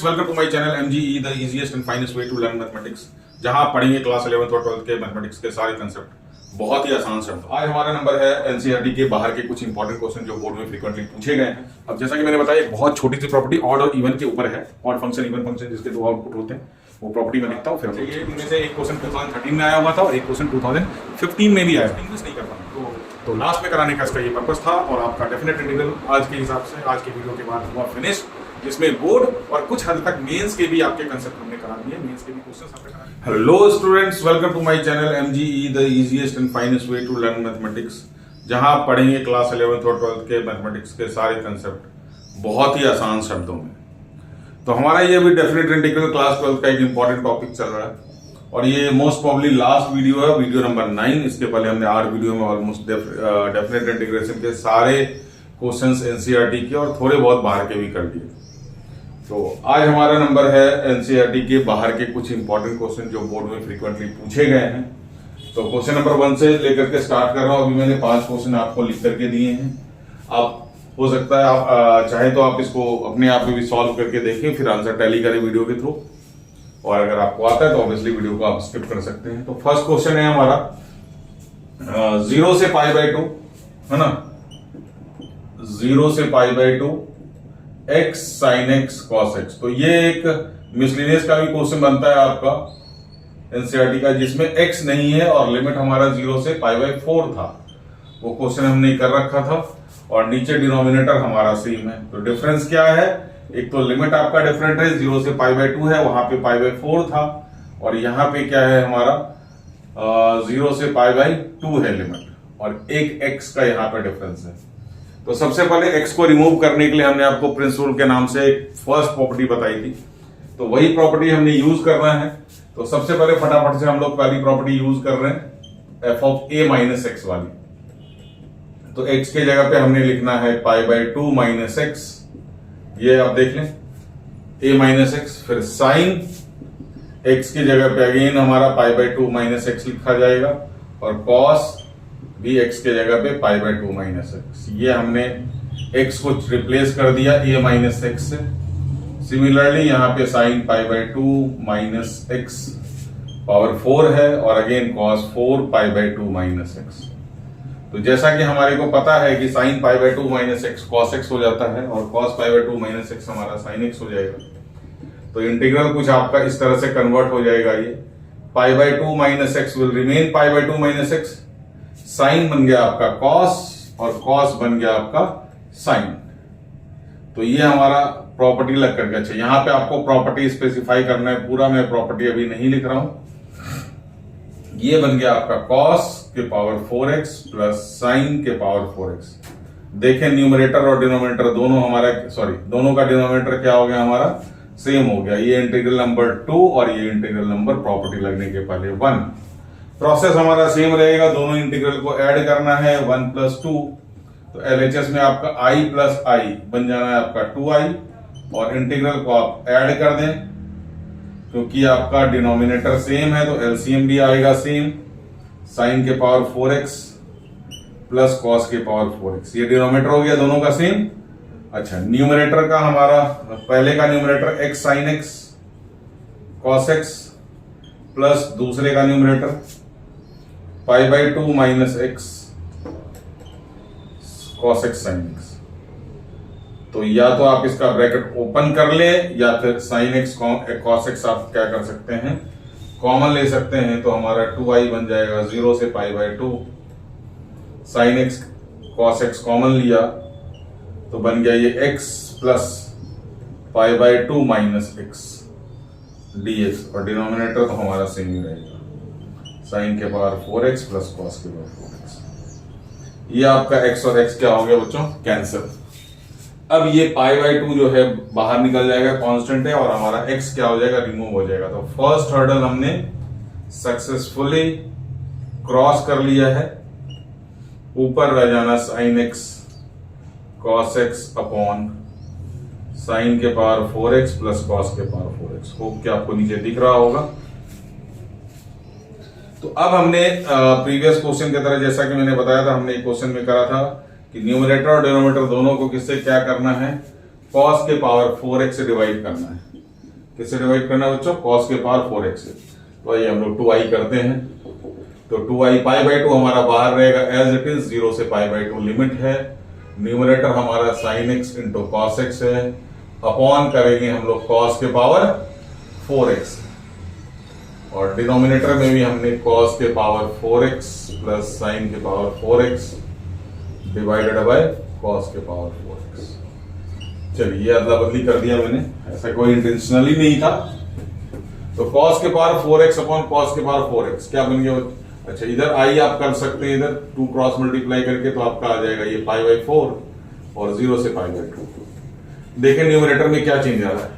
Students, welcome to my channel MGE, the easiest and finest way to learn mathematics, जहां आप पढ़ेंगे class 11th और 12th के mathematics के सारे कंसेप्ट बहुत ही आसान शब्द। आज हमारा नंबर है एनसीईआरटी के बाहर के कुछ इंपॉर्टेंट क्वेश्चन जो बोर्ड में फ्रीक्वेंटली पूछे गए हैं। अब जैसा कि मैंने बताया, एक बहुत छोटी सी प्रॉपर्टी ऑड और इवन के ऊपर है। ऑड फंक्शन, इवन फंक्शन, जिसके दो आउटपुट होते हैं, वो प्रॉपर्टी में लिखता हूँ। फिर ये इनमें से एक क्वेश्चन 2013 में आया हुआ था और एक क्वेश्चन 2015 में भी आया। इंग्लिश नहीं कर पाता तो लास्ट में कराने का इसका ये पर्पस था। और आपका डेफिनेट इंटीग्रल आज के हिसाब से, आज के वीडियो के बाद हुआ फिनिश, जिसमें बोर्ड और कुछ हद तक मेंस के भी आपके कंसेप्ट हमने करा दिए। मेंस के भी क्वेश्चंस आपने करा दिए। Hello students, welcome to my channel MGE, the easiest and finest way to learn mathematics, जहां आप पढ़ेंगे क्लास 11th और 12th के मैथमेटिक्स के सारे कंसेप्ट बहुत ही आसान शब्दों में। तो हमारा ये भी डेफिनेट इंटीग्रल क्लास 12th का एक इंपॉर्टेंट टॉपिक चल रहा है और ये मोस्ट प्रॉब्ली लास्ट वीडियो है, वीडियो नंबर 9। इसके पहले हमने 8 वीडियो में ऑलमोस्ट डेफिनेट इंटीग्रेशन के सारे क्वेश्चंस एनसीईआरटी के और थोड़े बहुत बाहर के भी कर दिए। तो आज हमारा नंबर है एनसीईआरटी के बाहर के कुछ इंपॉर्टेंट क्वेश्चन जो बोर्ड में फ्रीक्वेंटली पूछे गए हैं। तो क्वेश्चन नंबर 1 से लेकर के स्टार्ट कर रहा हूं। अभी मैंने 5 क्वेश्चन आपको लिख करके दिए हैं। आप हो सकता है आप चाहे तो आप इसको अपने आप में भी सॉल्व करके देखें, फिर आंसर टैली करें वीडियो के थ्रू। और अगर आपको आता है तो ऑब्वियसली वीडियो को आप स्किप कर सकते हैं। तो फर्स्ट क्वेश्चन है हमारा 0 से π/2, है ना, 0 से π/2 x sin x cos x। तो ये एक मिसलिनियस का भी क्वेश्चन बनता है आपका एनसीईआरटी का, जिसमें x नहीं है और लिमिट हमारा 0 से π/4 था। वो क्वेश्चन हमने कर रखा था और नीचे डिनोमिनेटर हमारा सेम है। तो डिफरेंस क्या है? एक तो लिमिट आपका डिफरेंट है, 0 से π/2 है, वहां पे π/4 था, और यहाँ पे क्या है हमारा 0 से π/2 है लिमिट, और एक x का यहाँ पे डिफरेंस है। तो सबसे पहले x को रिमूव करने के लिए हमने आपको प्रिंसिपल के नाम से एक फर्स्ट प्रॉपर्टी बताई थी, तो वही प्रॉपर्टी हमने यूज करना है। तो सबसे पहले फटाफट से हम लोग पहली प्रॉपर्टी यूज कर रहे हैं, f(a - x) वाली। तो x के जगह पे हमने लिखना है π/2 - x। ये आप देख लें, a - x, फिर साइन x की जगह पे अगेन हमारा π/2 - x लिखा जाएगा, और cos भी x के जगह पे π/2 - x। ये हमने x को रिप्लेस कर दिया a - x से। सिमिलरली यहाँ पे साइन π/2 - x पावर 4 है, और अगेन cos 4 π/2 - x। तो जैसा कि हमारे को पता है कि साइन π/2 - x cos x हो जाता है, और cos π/2 - x हमारा sin x हो जाएगा। तो इंटीग्रल कुछ आपका इस तरह से कन्वर्ट हो जाएगा। ये π/2 - x will remain π/2 - x, sine बन गया आपका cos, और cos बन गया आपका साइन। तो ये हमारा प्रॉपर्टी लग करके, अच्छा यहां पे आपको प्रॉपर्टी स्पेसिफाई करना है पूरा, मैं प्रॉपर्टी अभी नहीं लिख रहा हूं। ये बन गया आपका cos के पावर 4x प्लस साइन के पावर 4x। देखें न्यूमरेटर और डिनोमिनेटर दोनों हमारा, दोनों का डिनोमिनेटर क्या हो गया हमारा, सेम हो गया। ये इंटीग्रल नंबर 2 और ये इंटीग्रल नंबर प्रॉपर्टी लगने के पहले 1। प्रोसेस हमारा सेम रहेगा, दोनों इंटीग्रल को ऐड करना है 1 + 2। तो LHS में आपका i + i बन जाना है आपका 2i, और इंटीग्रल को आप ऐड कर दें, क्योंकि आपका डिनोमिनेटर सेम है तो LCM भी आएगा सेम। साइन के पावर 4x प्लस कॉस के पावर 4x, ये डिनोमिनेटर हो गया दोनों का सेम। अच्छा, न्यूमरेटर का हमारा पहले का numerator x sin x cos x plus दूसरे का numerator π/2 - x cos x sin x। तो या तो आप इसका ब्रैकेट ओपन कर ले, या फिर sin x cos x आप क्या कर सकते हैं, कॉमन ले सकते हैं। तो हमारा 2i बन जाएगा, 0 से π/2 sin x cos x common लिया तो बन गया ये x प्लस π/2 - x dx, और डिनोमिनेटर तो हमारा सेम ही रहेगा, साइन के पावर 4x प्लस कॉस के पावर 4x। ये आपका x और x क्या हो गया बच्चों, कैंसिल। अब ये π/2 जो है बाहर निकल जाएगा, कांस्टेंट है, और हमारा x क्या हो जाएगा, रिमूव हो जाएगा। तो फर्स्ट हर्डल हमने सक्सेसफुली क्रॉस कर लिया है। ऊपर रह जाना sin x cos x upon sine के पावर 4x प्लस कॉस के पावर 4x। होप कि आपको नीचे दिख रहा होगा। तो अब हमने प्रीवियस क्वेश्चन की तरह, जैसा कि मैंने बताया था, हमने एक क्वेश्चन में करा था कि न्यूमरेटर और डिनोमिनेटर दोनों को किससे क्या करना है, cos के पावर 4x से डिवाइड करना है। किससे डिवाइड करना है बच्चों? cos के पावर 4x से। तो आइए हम लोग 2i करते हैं। तो 2i π/2 हमारा बाहर रहेगा एज इट इज, 0 से π/2 लिमिट है। न्यूमरेटर हमारा sin x into cos x है, अपॉन करेंगे हम लोग cos के पावर 4x, और डिनोमिनेटर में भी हमने cos के पावर 4x प्लस sin के power 4x divided by cos के पावर 4x। चलिए ये अदला बदली कर दिया मैंने, ऐसा कोई इंटेंशनली नहीं था। तो cos के पावर 4x अपॉन cos के पावर 4x क्या बन गया? अच्छा, इधर i आप कर सकते हैं, इधर 2 क्रॉस मल्टीप्लाई करके, तो आपका आ जाएगा ये π/4 और 0 से π/2। देखें न्यूमरेटर में क्या चेंज आ रहा है।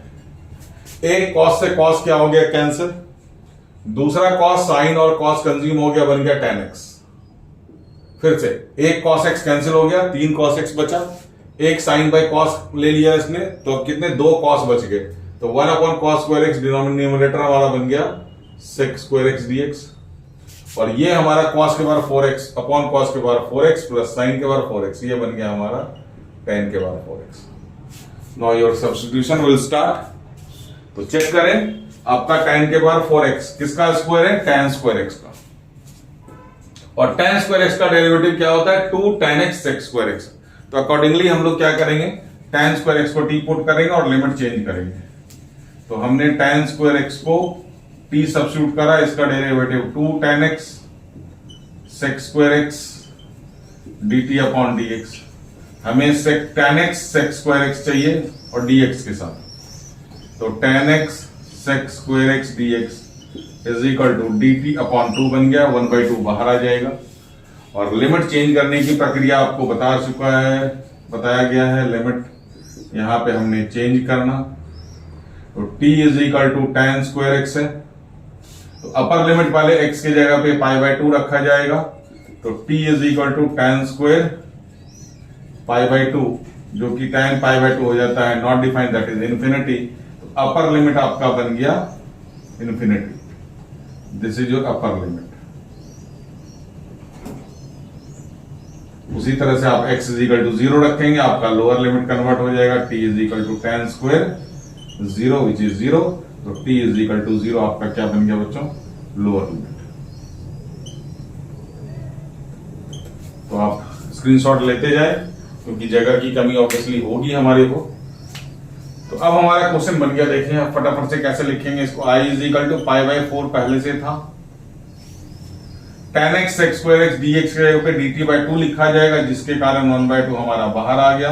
एक cos से cos क्या हो गया? कैंसिल। दूसरा cos sin और cos कंज्यूम हो गया, बन गया tan x। फिर से एक cos x कैंसिल हो गया, 3 cos x बचा। एक sin बाय cos ले लिया इसने, तो अब कितने? 2 cos बच गए। तो 1 upon cos square x denominator हमारा बन गया sec स्क्वायर x dx, और ये हमारा cos के पावर 4x अपॉन cos के पावर 4x प्लस sin के पावर 4x, ये बन गया हमारा tan के power 4x। Now your substitution will start. तो चेक करें, आपका tan के पावर 4x किसका स्क्वायर है? tan स्क्वायर x का, और tan स्क्वायर x का डेरिवेटिव क्या होता है? 2 tan x sec square x। तो अकॉर्डिंगली हम लोग क्या करेंगे? tan स्क्वायर x को t पुट करेंगे और लिमिट चेंज करेंगे। तो हमने tan स्क्वायर x को t सब्स्टिट्यूट करा, इसका derivative 2 tan x sec square x dt upon dx। हमें tan x sec square x चाहिए और dx के साथ। तो tan x sec square x dx is equal to dt upon 2 बन गया, 1/2 बाहर आ जाएगा। और लिमिट चेंज करने की प्रक्रिया आपको बताया गया है। लिमिट यहां पे हमने चेंज करना, तो t is equal to tan square x है, तो अपर लिमिट वाले x की जगह पे π/2 रखा जाएगा। तो t is equal to tan square π/2, जो कि tan π/2 हो जाता है not defined, that is infinity. तो अपर लिमिट आपका बन गया infinity. This is your upper limit. उसी तरह से आप x इज इक्वल टू 0 रखेंगे, आपका लोअर लिमिट कन्वर्ट हो जाएगा, t is equal to tan square 0 which is 0। तो t इज इक्वल टू 0 आपका क्या बन गया बच्चों? Lower limit. तो आप स्क्रीनशॉट लेते जाए, क्योंकि जगह की कमी ऑब्वियसली होगी हमारे को। तो अब हमारा क्वेश्चन बन गया, देखें आप फटाफट से कैसे लिखेंगे इसको। i इज इक्वल टू π/4 पहले से था, tan x sec square x dx के जगह पे dt/2 लिखा जाएगा, जिसके कारण 1/2 हमारा बाहर आ गया।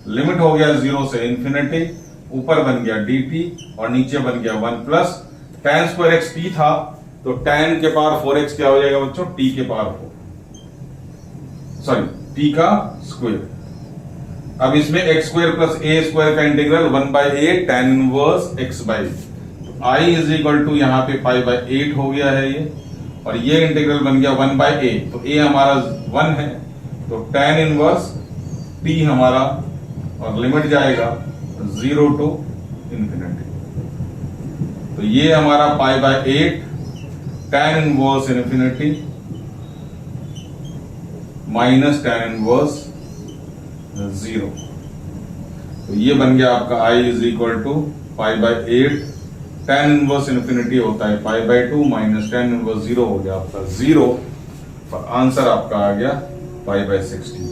लिमिट हो गया 0 से इन्फिनिटी, ऊपर बन गया dt और नीचे बन गया 1 plus tan square x t था, तो tan के पावर 4x क्या हो जाएगा बच्चों? t के पावर 4, सॉरी t का स्क्वायर। अब इसमें x square plus a square का integral 1/8 tan inverse x/8। i is equal to यहाँ पे π/8 हो गया है ये, और ये इंटीग्रल बन गया 1/a। तो a हमारा 1 है, तो tan इनवर्स t हमारा, और लिमिट जाएगा 0 टू इन्फिनिटी। तो ये हमारा π/8 tan inverse infinity minus tan inverse 0। तो ये बन गया आपका i is equal to π/8 tan inverse infinity होता है π/2 माइनस tan इनवर्स 0 हो गया आपका 0, और आंसर आपका आ गया π/16,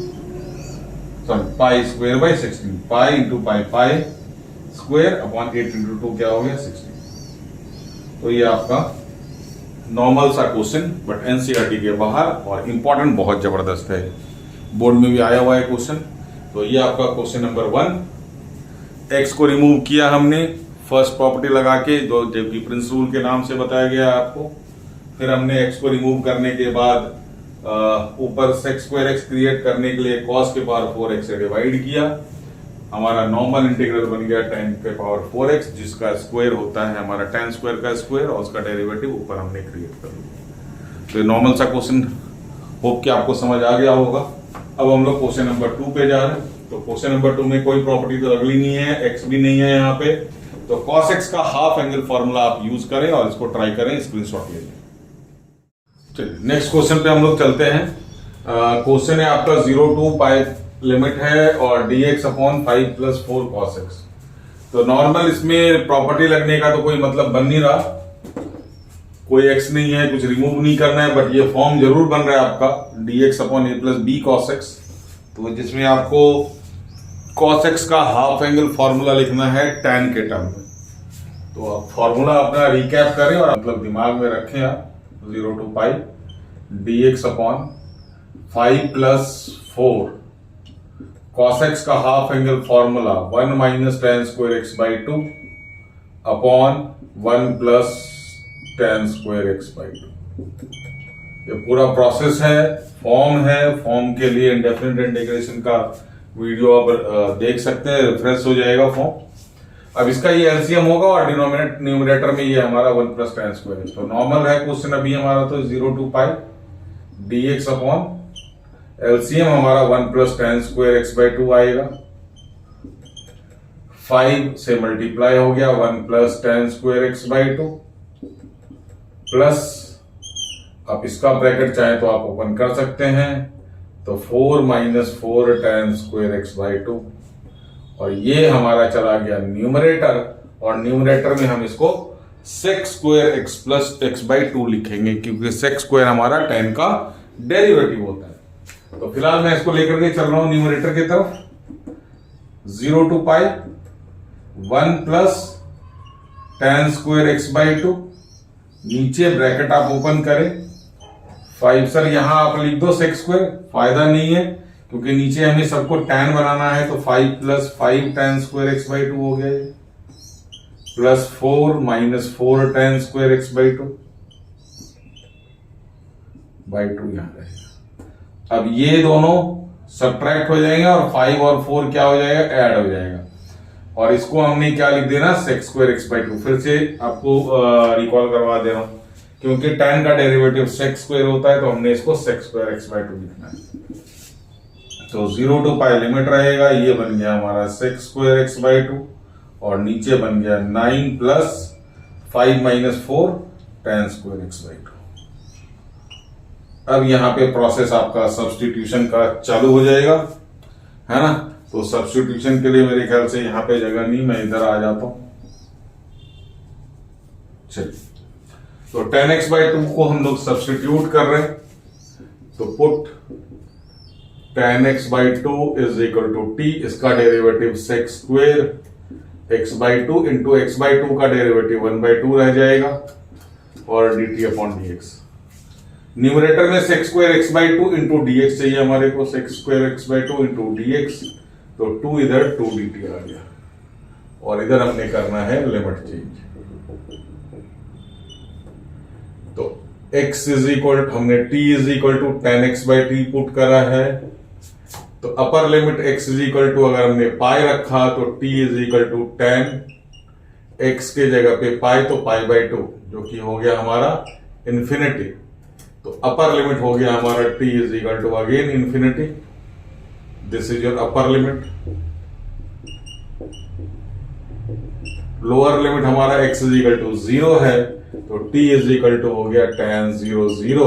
sorry π²/16, pi into pi square upon 8 into 2 क्या हो गया? 16। तो ये आपका नॉर्मल सा क्वेश्चन, बट एनसीईआरटी के बाहर, और इंपॉर्टेंट बहुत जबरदस्त है, बोर्ड में भी आया हुआ है क्वेश्चन। तो ये आपका क्वेश्चन नंबर 1। एक्स को रिमूव किया हमने फर्स्ट प्रॉपर्टी लगा के, जो कि प्रिंस रूल के नाम से बताया गया आपको। फिर हमने एक्स को रिमूव करने के बाद ऊपर सेक स्क्वायर एक्स क्रिएट करने के लिए कॉस के पावर 4x से डिवाइड किया। हमारा नॉर्मल इंटीग्रल बन गया tan के पावर 4x, जिसका स्क्वायर होता है हमारा tan स्क्वायर का स्क्वायर, और उसका डेरिवेटिव ऊपर हमने क्रिएट कर लिया। तो नॉर्मल सा क्वेश्चन होप कि आपको समझ आ गया होगा। अब हम लोग क्वेश्चन नंबर 2 पे जा रहे हैं। तो क्वेश्चन नंबर 2 में कोई प्रॉपर्टी तो अगली नहीं है, एक्स भी नहीं है यहाँ पे। तो cos x का हाफ एंगल फॉर्मूला आप यूज करें और इसको ट्राई करें, स्क्रीनशॉट ले लें। चलिए नेक्स्ट क्वेश्चन पे हम लोग चलते हैं। क्वेश्चन है आपका 0 to पाई लिमिट है और dx अपॉन 5 + 4 cos x। तो तो नॉर्मल इसमें प्रॉपर्टी लगने का तो कोई मतलब बन नहीं रहा, कोई एक्स नहीं है, कुछ रिमूव नहीं करना है, बट ये फॉर्म जरूर बन रहा है आपका dx upon a plus b cos x, तो जिसमें आपको कॉस एक्स का हाफ एंगल फॉर्मूला लिखना है tan के टर्म में। तो आप फॉर्मूला अपना रिकैप करें और मतलब दिमाग में रखें आप, 0 to pi dx upon 5 plus 4 cos x का half angle formula 1 minus tan square x by 2 upon 1 plus tan square x by 2। ये पूरा प्रोसेस है, फॉर्म के लिए इंडेफिनिट इंटीग्रेशन का वीडियो आप देख सकते हैं, रिफ्रेश हो जाएगा फॉर्म। अब इसका ये एलसीएम होगा और न्यूमरेटर में ये हमारा 1 प्लस tan स्क्वायर एक्स, तो नॉर्मल है क्वेश्चन अभी हमारा, तो 0 to pi dx upon LCM हमारा 1 plus tan square x by 2 आएगा, 5 से मल्टीप्लाई हो गया 1 plus tan square x by 2 plus, आप इसका ब्रैकेट चाहे तो आप ओपन कर सकते हैं, तो 4 minus 4 tan square x by 2, और ये हमारा चला गया न्यूमरेटर, और न्यूमरेटर में हम इसको sec square x plus x by 2 लिखेंगे, क्योंकि sec स्क्वायर हमारा tan का डेरिवेटिव होता है। तो फिलहाल मैं इसको लेकर के चल रहा हूं न्यूमरेटर की तरफ, 0 to pi 1 plus tan square x by 2, नीचे ब्रैकेट आप ओपन करें, 5 सर यहां आप लिख दो sec स्क्वायर, फायदा नहीं है क्योंकि नीचे हमें सबको tan बनाना है, तो 5 plus 5 tan square x by 2 हो गया, plus 4 minus 4 tan square x by 2 यहां रहेगा। अब ये दोनों सब्ट्रैक्ट हो जाएंगे और 5 और 4 क्या हो जाएगा, ऐड हो जाएगा, और इसको हमने क्या लिख देना, sec स्क्वायर एक्स बाई 2। फिर से आपको रिकॉल करवा दे रहा हूं, क्योंकि tan का डेरिवेटिव sec स्क्वायर होता है, तो हमने इसको sec स्क्वायर एक्स बाई 2 लिखना है। तो 0 to पाई लिमिट रहेगा, ये बन गया हमारा sec स्क्वायर एक्स बाई 2, और नीचे बन गया 9 plus 5 minus 4 tan square x by 2। अब यहाँ पे प्रोसेस आपका सब्स्टिट्यूशन का चालू हो जाएगा, है ना। तो सब्स्टिट्यूशन के लिए मेरे ख्याल से यहाँ पे जगह नहीं, मैं इधर आ जाता हूं। चलिए, तो tan x बाई 2 को हम लोग सब्स्टिट्यूट कर रहे हैं, तो put tan x by 2 is equal to t, इसका derivative sec square x by 2 into x by 2 का डेरिवेटिव 1 बाई 2 रह जाएगा, और dt अपॉन dx। न्यूमरेटर में sec square x by 2 into dx चाहिए हमारे को, sec square x by 2 into dx, तो 2 इधर 2 dt आ गया, और इधर हमने करना है लिमिट चेंज। तो x इज इक्वल, हमने t is equal to tan x by t put करा है, तो upper limit x is equal to, अगर हमने पाई रखा तो t is equal to tan x के जगह पे पाई, तो पाई बाई 2, जो कि हो गया हमारा इन्फिनिटी। तो अपर लिमिट हो गया हमारा t is equal to again infinity, this is your upper limit. Lower limit हमारा x इज इक्वल टू 0 है, तो t इज इक्वल टू हो गया tan 0 0,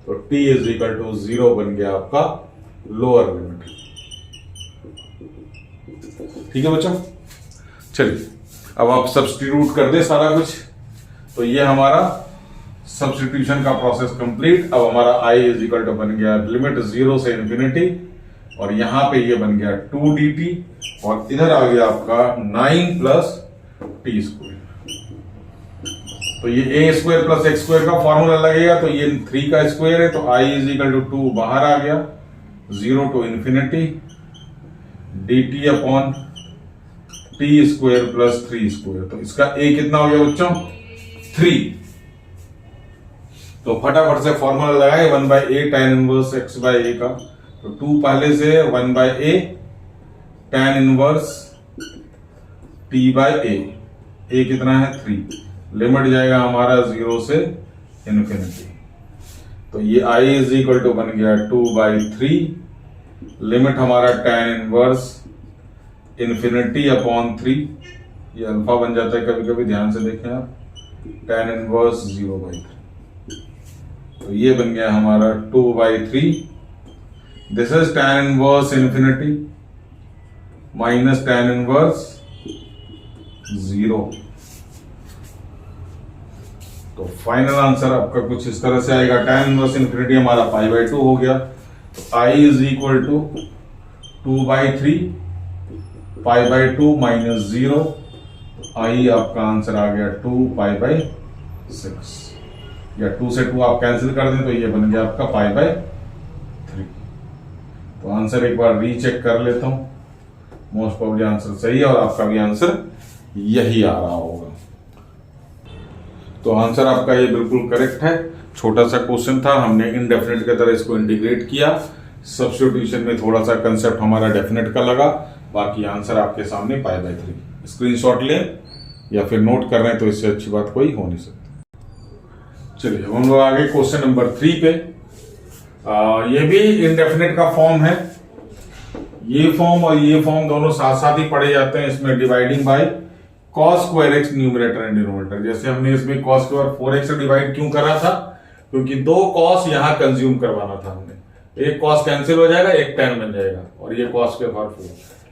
तो t इज इक्वल टू 0 बन गया आपका लोअर लिमिट। ठीक है बच्चों, चलिए अब आप सब्स्टिट्यूट कर दे सारा कुछ, तो ये हमारा सब्स्टिट्यूशन का प्रोसेस कंप्लीट। अब हमारा i इज इक्वल टू बन गया लिमिट 0 से इंफिनिटी, और यहां पे ये बन गया 2 dt, और इधर आ गया आपका 9 प्लस टी स्क्वायर। तो ये a square plus x square का फॉर्मूला लगेगा, तो ये 3 का स्क्वायर है, तो i इज इक्वल टू 2 बाहर आ गया, 0 to infinity dt upon t square plus 3 square. तो इसका a कितना हो गया बच्चों, 3। तो फटाफट से फॉर्मूला लगाए, 1 by A tan inverse x by a का, तो 2 पहले से, 1 by a tan inverse t by a कितना है 3, लिमिट जाएगा हमारा 0 से इन्फिनिटी। तो ये i इज इक्वल टू बन गया 2 बाई 3, लिमिट हमारा tan इनवर्स इन्फिनिटी अपॉन 3, ये अल्फा बन जाता है कभी कभी, ध्यान से देखें आप, tan इनवर्स 0 बाई 3, तो ये बन गया हमारा 2 by 3, this is tan inverse infinity minus tan inverse 0। तो फाइनल आंसर आपका कुछ इस तरह से आएगा। tan इनवर्स इन्फिनिटी हमारा π/2 हो गया। तो I is equal to 2/3 π/2 minus 0। I आपका आंसर आ गया 2π/6, या 2 से 2 आप कैंसिल कर दें तो ये बन गया आपका π/3। तो आंसर एक बार रीचेक कर लेता हूं। मोस्ट प्रोबेबली आंसर सही है और आपका भी आंसर यही आ रहा होगा। तो आंसर आपका ये बिल्कुल करेक्ट है। छोटा सा क्वेश्चन था, हमने इनडेफिनेट की तरह इसको इंटीग्रेट किया। सब्स्टिट्यूशन में थोड़ा सा कंसेप्ट हमारा डेफिनेट का लगा, बाकी आंसर आपके सामने π/3। स्क्रीनशॉट लें या फिर नोट कर रहे हैं तो इससे अच्छी बात कोई हो नहीं सकती। चलिए हम लोग आगे क्वेश्चन नंबर 3 पे। ये भी इंडेफिनेट का फॉर्म है। ये फॉर्म और ये फॉर्म दोनों साथ साथ ही पढ़े जाते हैं। इसमें dividing by cos square x numerator and denominator. जैसे हमने इसमें cos स्क्वायर 4x से डिवाइड क्यों करा था, क्योंकि 2 cos यहां कंज्यूम करवाना था हमने। एक cos कैंसिल हो जाएगा, एक tan बन जाएगा और ये cos स्क्वायर 4।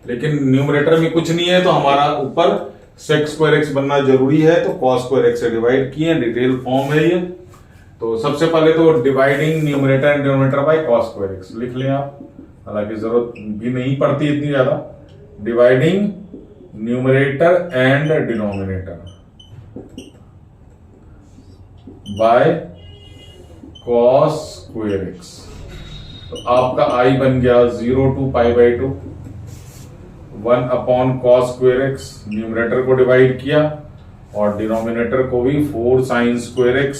लेकिन न्यूमरेटर में कुछ नहीं है तो हमारा ऊपर sec स्क्वायर x बनना जरूरी है, तो cos स्क्वायर x से डिवाइड किए। डिटेल फॉर्म है ये। तो सबसे पहले तो dividing numerator and denominator by cos square x लिख लें आप, हालांकि जरूरत भी नहीं पड़ती इतनी ज्यादा। Dividing numerator and denominator by cos square x। तो आपका I बन गया 0 to π/2 1 cos square x। Numerator को डिवाइड किया और डिनोमिनेटर को भी 4 sin स्क्वायर x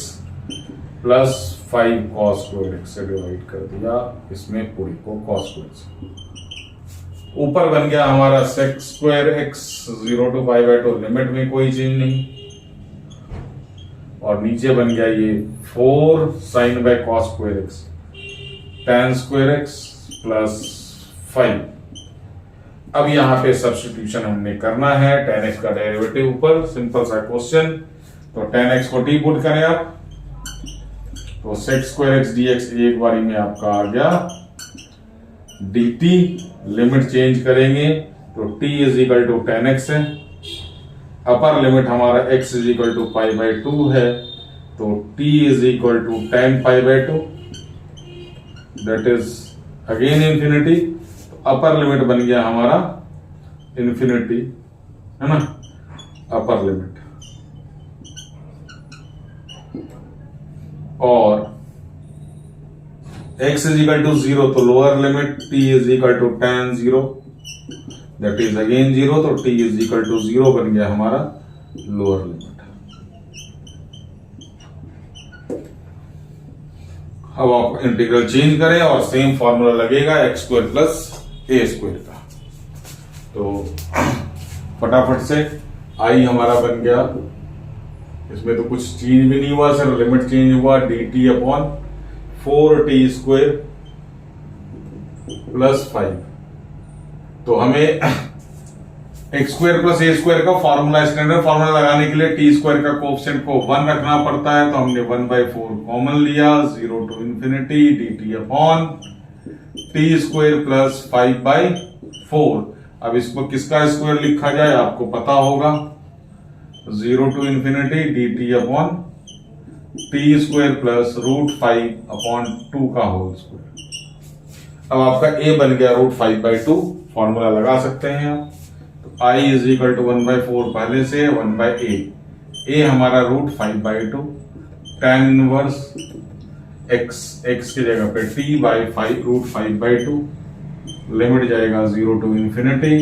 प्लस 5 cos स्क्वायर x से डिवाइड कर दिया। इसमें पूरी को cos स्क्वायर से। ऊपर बन गया हमारा sec square x 0 to π/2, limit में कोई चेंज नहीं। और नीचे बन गया ये 4 sin by cos square x tan square x प्लस 5। अब यहां पे सब्स्टिट्यूशन हमने करना है। tan x का डेरिवेटिव ऊपर, सिंपल सा क्वेश्चन। तो tan x को t पुट करें आप, तो sec स्क्वायर x dx एक बारी में आपका आ गया dt। लिमिट चेंज करेंगे तो t is equal to tan x है। अपर लिमिट हमारा x इज इक्वल टू π/2 है, तो t is equal to tan π/2, that is again infinity. तो अपर लिमिट बन गया हमारा इंफिनिटी, है ना, अपर लिमिट। और x इज इक्वल टू 0 तो lower limit t is equal to tan 0, that is again 0, तो t इज इक्वल टू 0 बन गया हमारा लोअर लिमिट। अब आप इंटीग्रल चेंज करें और सेम फॉर्मूला लगेगा x square plus a square का। तो फटाफट से I हमारा बन गया, इसमें तो कुछ चेंज भी नहीं हुआ, सिर्फ लिमिट चेंज हुआ, dt upon 4t square plus 5। तो हमें x square plus a square का फॉर्मूला, स्टैंडर्ड फॉर्मूला लगाने के लिए t स्क्वायर का कोएफिशिएंट को 1 रखना पड़ता है। तो हमने 1/4 कॉमन लिया, 0 to infinity dt upon t square plus 5/4। अब इसको किसका स्क्वायर लिखा जाए आपको पता होगा, 0 to infinity dt upon t square plus √5/2 का होल स्क्वायर। अब आपका a बन गया √5/2, फॉर्मूला लगा सकते हैं आप। तो I इज इक्वल टू 1/4 पहले से 1/a, a हमारा √5/2 tan इनवर्स x की जगह पे t बाई 5√5/2। लिमिट जाएगा 0 टू इंफिनिटी।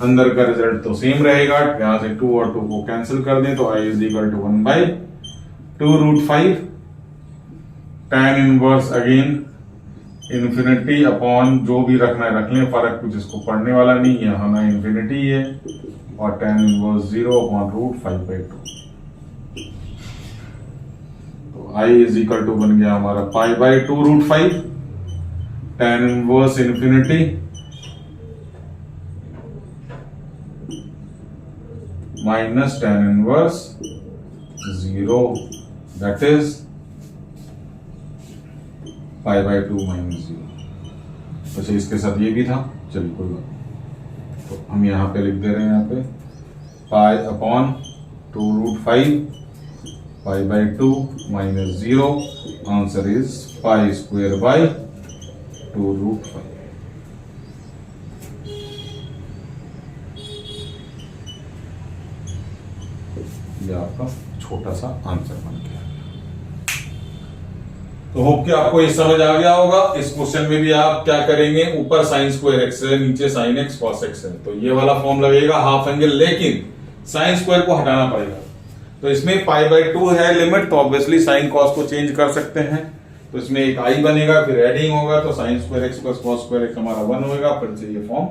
अंदर का रिजल्ट तो सेम रहेगा, यहां से 2 और 2 को कैंसिल कर दें तो I is equal to 1/2√5 tan inverse again infinity upon जो भी रखना है रख लें, फर्क कुछ इसको पढ़ने वाला नहीं है, हमें इंफिनिटी है, और tan इनवर्स 0 अपॉन √5/2। तो I इज इक्वल टू बन गया हमारा π/2√5 tan inverse infinity minus tan inverse 0, that is π/2 minus 0। अच्छा, इसके साथ ये भी था, चलिए कोई बात। तो हम यहाँ पे लिख दे रहे हैं, यहाँ पे pi upon 2√5 π/2 minus 0। Answer is π² 2√5। ये आपका छोटा सा आंसर बन गया। तो होप कि आपको ये समझ आ गया होगा। इस क्वेश्चन में भी आप क्या करेंगे, ऊपर साइन स्क्वायर एक्स है, नीचे साइन एक्स कॉस एक्स है, तो ये वाला फॉर्म लगेगा हाफ एंगल, लेकिन साइन स्क्वायर को हटाना पड़ेगा। तो इसमें π/2 है लिमिट, तो ऑब्वियसली साइन कॉस को चेंज कर सकते हैं। तो इसमें एक आई बनेगा, फिर एडिंग होगा, तो sine square x plus cos square x हमारा 1 होगा। फिर से ये फॉर्म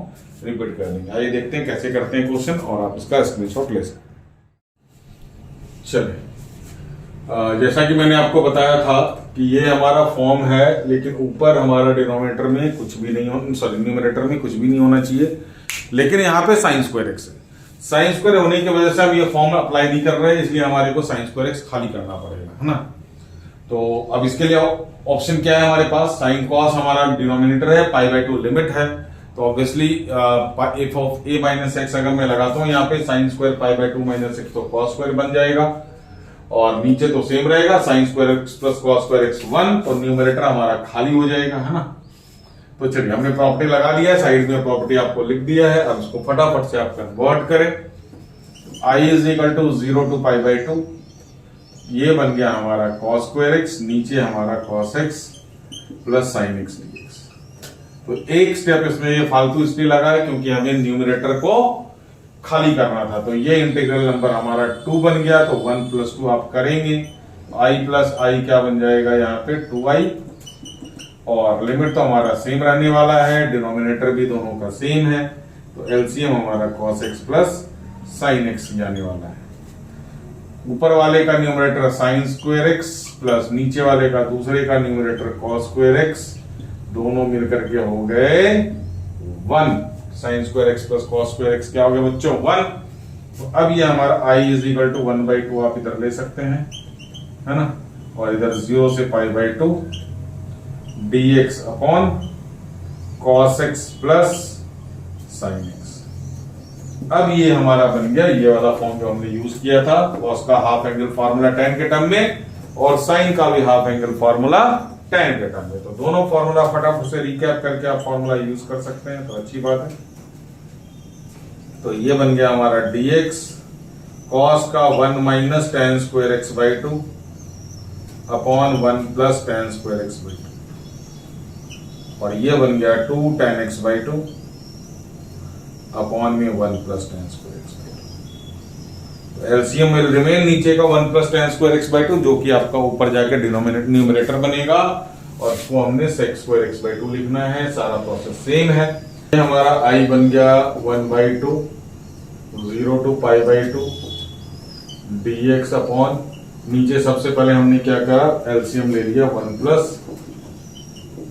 रिपीट कर देंगे। आइए देखते हैं कैसे करते हैं क्वेश्चन, और आप इसका स्क्रीनशॉट ले सकते हैं। चलिए, जैसा कि मैंने आपको बताया था कि ये हमारा फॉर्म है, लेकिन ऊपर हमारा डिनोमिनेटर में कुछ भी नहीं हो, सॉरी न्यूमरेटर में कुछ भी नहीं होना चाहिए, लेकिन यहाँ पे साइन स्क्वायर एक्स है। साइन स्क्वायर होने की वजह से हम ये फॉर्म अप्लाई नहीं कर रहे हैं, इसलिए हमारे को साइन स्क्वायर एक्स खाली करना पड़ेगा, है ना। तो अब इसके लिए ऑप्शन क्या है हमारे पास, साइन कॉस हमारा डिनोमिनेटर है, π/2 लिमिट है, तो obviously F of A minus x अगर मैं लगाता हूं यहाँ पे साइन स्क्वायर π/2 माइनस एक्स, तो कॉस स्क्वायर बन जाएगा, और नीचे तो सेम रहेगा sine square x plus cos square x 1, तो न्यूमरेटर हमारा खाली हो जाएगा, है ना। तो चलिए, हमने प्रॉपर्टी लगा दिया है, साइड में प्रॉपर्टी आपको लिख दिया है। अब इसको फटाफट से आप कन्वर्ट करें। I is equal to 0 to π/2, ये बन गया हमारा कॉस स्क्वायर एक्स, नीचे हमारा cos x plus sine x dx। तो एक स्टेप इसमें ये फालतू इसलिए लगा है क्योंकि हमें न्यूमरेटर को खाली करना था। तो ये इंटीग्रल नंबर हमारा 2 बन गया, तो 1 + 2 आप करेंगे, i + i क्या बन जाएगा यहाँ पे 2i, और लिमिट तो हमारा सेम रहने वाला है, डिनोमिनेटर भी दोनों का सेम है, तो एलसीएम हमारा cos x plus sine x जाने वाला है। ऊपर वाले का numerator sine square x plus नीचे वाले का दूसरे का न्यूमरेटर cos स्क्वायर एक्स, दोनों मिलकर के हो गए 1। Sine square x plus cos square x क्या हो गया बच्चों 1। तो अब ये हमारा i इज इक्वल टू 1/2 आप इधर ले सकते हैं, है ना, और इधर 0 से π/2 dx upon cos x plus sine x. अब ये हमारा बन गया ये वाला फॉर्म जो हमने यूज किया था, cos का हाफ एंगल फार्मूला tan के टर्म में, और साइन का भी हाफ एंगल फार्मूला tan के टर्म में। तो दोनों फार्मूला फटाफट से रिकैप करके आप फार्मूला यूज कर सकते हैं, तो अच्छी बात है। तो ये बन गया हमारा dx cos का 1 minus tan square x/2 upon 1 plus tan square x/2, और ये बन गया 2 tan x/2 अपॉन में 1 प्लस tan स्क्वायर x/2। तो एलसीएम विल रिमेन नीचे का 1 प्लस tan स्क्वायर x/2, जो कि आपका ऊपर जाके डिनोमिनेटर न्यूमरेटर बनेगा, और इसको हमने sec स्क्वायर x/2 लिखना है। सारा प्रोसेस सेम है। हमारा i बन गया 1/2 0 to π/2 dx अपॉन, नीचे सबसे पहले हमने क्या करा, एलसीएम ले लिया 1 प्लस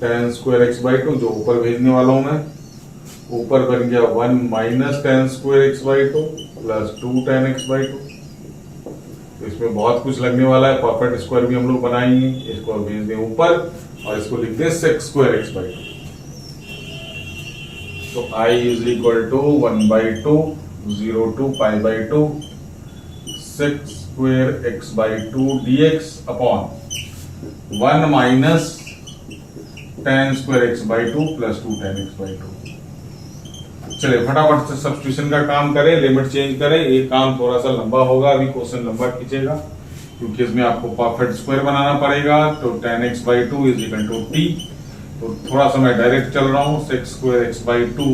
tan स्क्वायर x/2, जो ऊपर भेजने वाला हूं मैं। ऊपर बन गया 1 minus tan square x/2 plus 2 tan x/2। तो इसमें बहुत कुछ लगने वाला है, परफेक्ट स्क्वायर भी हम लोग बनाएंगे, इसको भेज दें ऊपर, और इसको लिख दें sec स्क्वायर x/2। तो i is equal to 1/2 0 to π/2 sec square x/2 dx upon 1 minus tan square x/2 plus 2 tan x/2। चलिए फटाफट से सब्स्टिट्यूशन का काम करें, लिमिट चेंज करें। ये काम थोड़ा सा लंबा होगा, अभी क्वेश्चन लंबा खींचेगा, क्योंकि इसमें आपको परफेक्ट स्क्वायर बनाना पड़ेगा। तो tan x/2 is equal to t, तो थोड़ा सा मैं डायरेक्ट चल रहा हूं, sec square x/2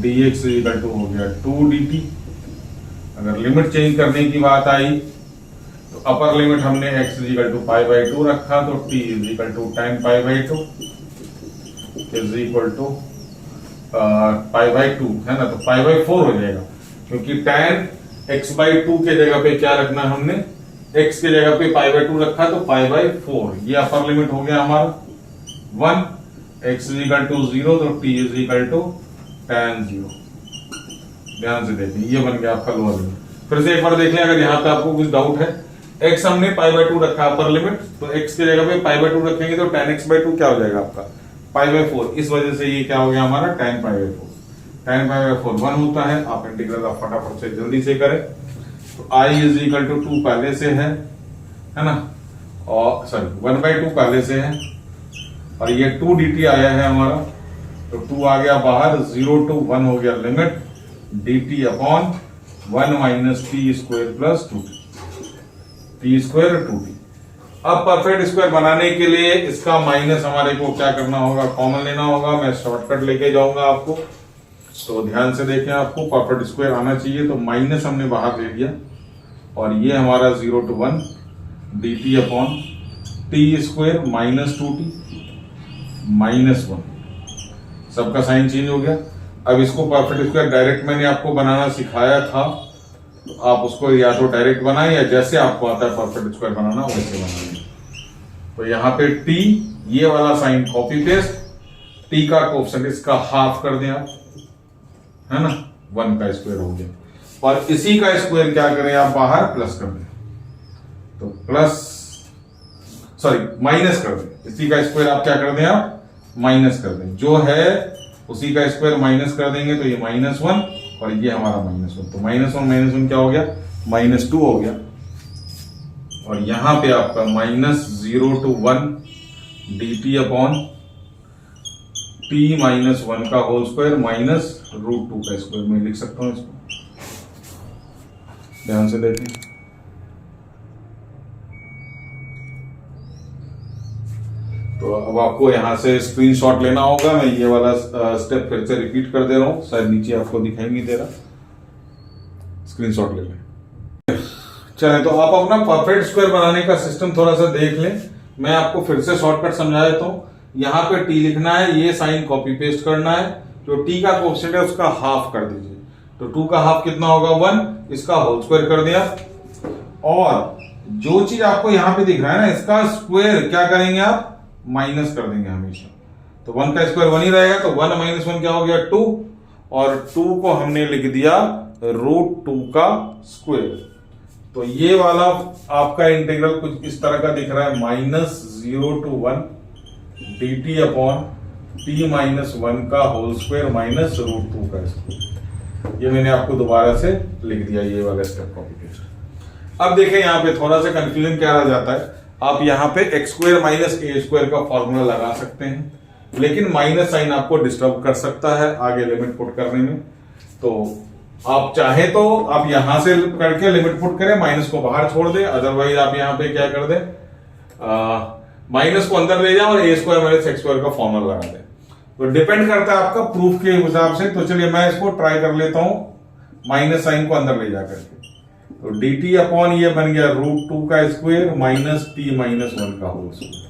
dx is equal to हो गया 2 dt। अगर लिमिट चेंज करने की बात आई तो अपर लिमिट हमने x इज इक्वल टू π/2 रखा, तो t is equal to tan π/2 is equal to π/2, है ना, तो π/4 हो जाएगा, क्योंकि tan x/2 के जगह पे क्या रखना हमने, x के जगह पे π/2 रखा, तो π/4। ये अपर लिमिट हो गया हमारा 1, x इज इक्वल टू 0, तो t is equal to tan 0। ध्यान से देखिए, ये बन गया आपका लोअर लिमिट। फिर से एक बार देख लें, अगर यहाँ पे आपको कुछ डाउट है, x हमने π/2 रखा अपर लिमिट, तो x के जगह पे π/2 रखेंगे, तो tan x/2 क्या हो जाएगा आपका π/4। इस वजह से ये क्या हो गया हमारा tan π/4। tan पाई बाय 4 1 होता है। आप इंटीग्रल आप फटाफट से जल्दी से करें। तो I इज इक्वल टू 2 पहले से है ना, और सॉरी 1/2 पहले से है, और ये 2 dt आया है हमारा, तो 2 आ गया बाहर, 0 to 1 हो गया limit dt upon 1 minus T square plus 2t, T square 2t। अब परफेक्ट स्क्वायर बनाने के लिए इसका माइनस हमारे को क्या करना होगा, कॉमन लेना होगा। मैं शॉर्टकट लेके जाऊंगा आपको, तो ध्यान से देखें, आपको परफेक्ट स्क्वायर आना चाहिए। तो माइनस हमने बाहर ले लिया, और ये हमारा 0 to 1 dt upon t square minus 2t minus 1, सबका साइन चेंज हो गया। अब इसको परफेक्ट स्क्वायर डायरेक्ट मैंने आपको बनाना सिखाया था, तो आप उसको या तो डायरेक्ट बनाएं या जैसे आपको आता है परफेक्ट स्क्वायर बनाना वैसे बनाएं। तो यहाँ पे t, ये वाला साइन कॉपी पेस्ट, t का कोएफिशिएंट इसका हाफ कर दें आप, है ना, 1 का स्क्वायर हो गया, और इसी का स्क्वायर क्या करें आप बाहर प्लस कर दें, तो प्लस सॉरी माइनस कर दें। इसी का स्क्वायर आप क्या कर दें, आप माइनस कर दें, जो है उसी का स्क्वायर माइनस कर देंगे, तो ये -1 और ये हमारा -1, तो -1 क्या हो गया, -2 हो गया। और यहां पे आपका -0 to 1 dt अपॉन t -1 का होल स्क्वायर माइनस √2 का स्क्वायर, मैं लिख सकता हूं इसको, ध्यान से देखें। तो अब आपको यहां से स्क्रीनशॉट लेना होगा। मैं ये वाला स्टेप फिर से रिपीट कर दे रहा हूं, शायद नीचे आपको दिखाई नहीं दे रहा, स्क्रीनशॉट ले लें। चलें, तो आप अपना परफेक्ट स्क्वायर बनाने का सिस्टम थोड़ा सा देख लें। मैं आपको फिर से शॉर्टकट समझा देता हूं। यहाँ पे t लिखना है, ये साइन कॉपी पेस्ट करना है, जो t का कोएफिशिएंट है उसका हाफ कर दीजिए, तो 2 का हाफ कितना होगा 1, इसका होल स्क्वायर कर दिया, और जो चीज आपको यहाँ पे दिख रहा है ना, इसका स्क्वायर क्या करेंगे आप, माइनस कर देंगे हमेशा। तो 1 का स्क्वायर 1 ही रहेगा, तो 1 - 1 क्या हो गया 2, और 2 को हमने लिख दिया √2 का स्क्वायर। तो ये वाला आपका इंटीग्रल कुछ इस तरह का दिख रहा है, -0 to 1 dt अपॉन t -1 का होल स्क्वायर माइनस √2 का स्क्वायर। ये मैंने आपको दोबारा से लिख दिया, ये वाला स्टेप कॉपी पेस्ट। अब देखें यहाँ पे थोड़ा सा कंफ्यूजन क्या रह जाता है, आप यहाँ पे x² माइनस a² का फॉर्मूला लगा सकते हैं, लेकिन माइनस साइन आपको डिस्टर्ब कर सकता है आगे लिमिट पुट करने में। तो आप चाहे तो आप यहां से करके लिमिट पुट करें, माइनस को बाहर छोड़ दें, अदरवाइज आप यहां पे क्या कर दें, माइनस को अंदर ले जाए और a² माइनस x² का फॉर्मूला लगा दें। तो डिपेंड करता है आपका प्रूफ के हिसाब से। तो चलिए मैं इसको ट्राई कर लेता हूं, माइनस साइन को अंदर ले जाकर के। तो dt अपॉन ये बन गया √2 का स्क्वायर माइनस t -1 का होल स्क्वायर।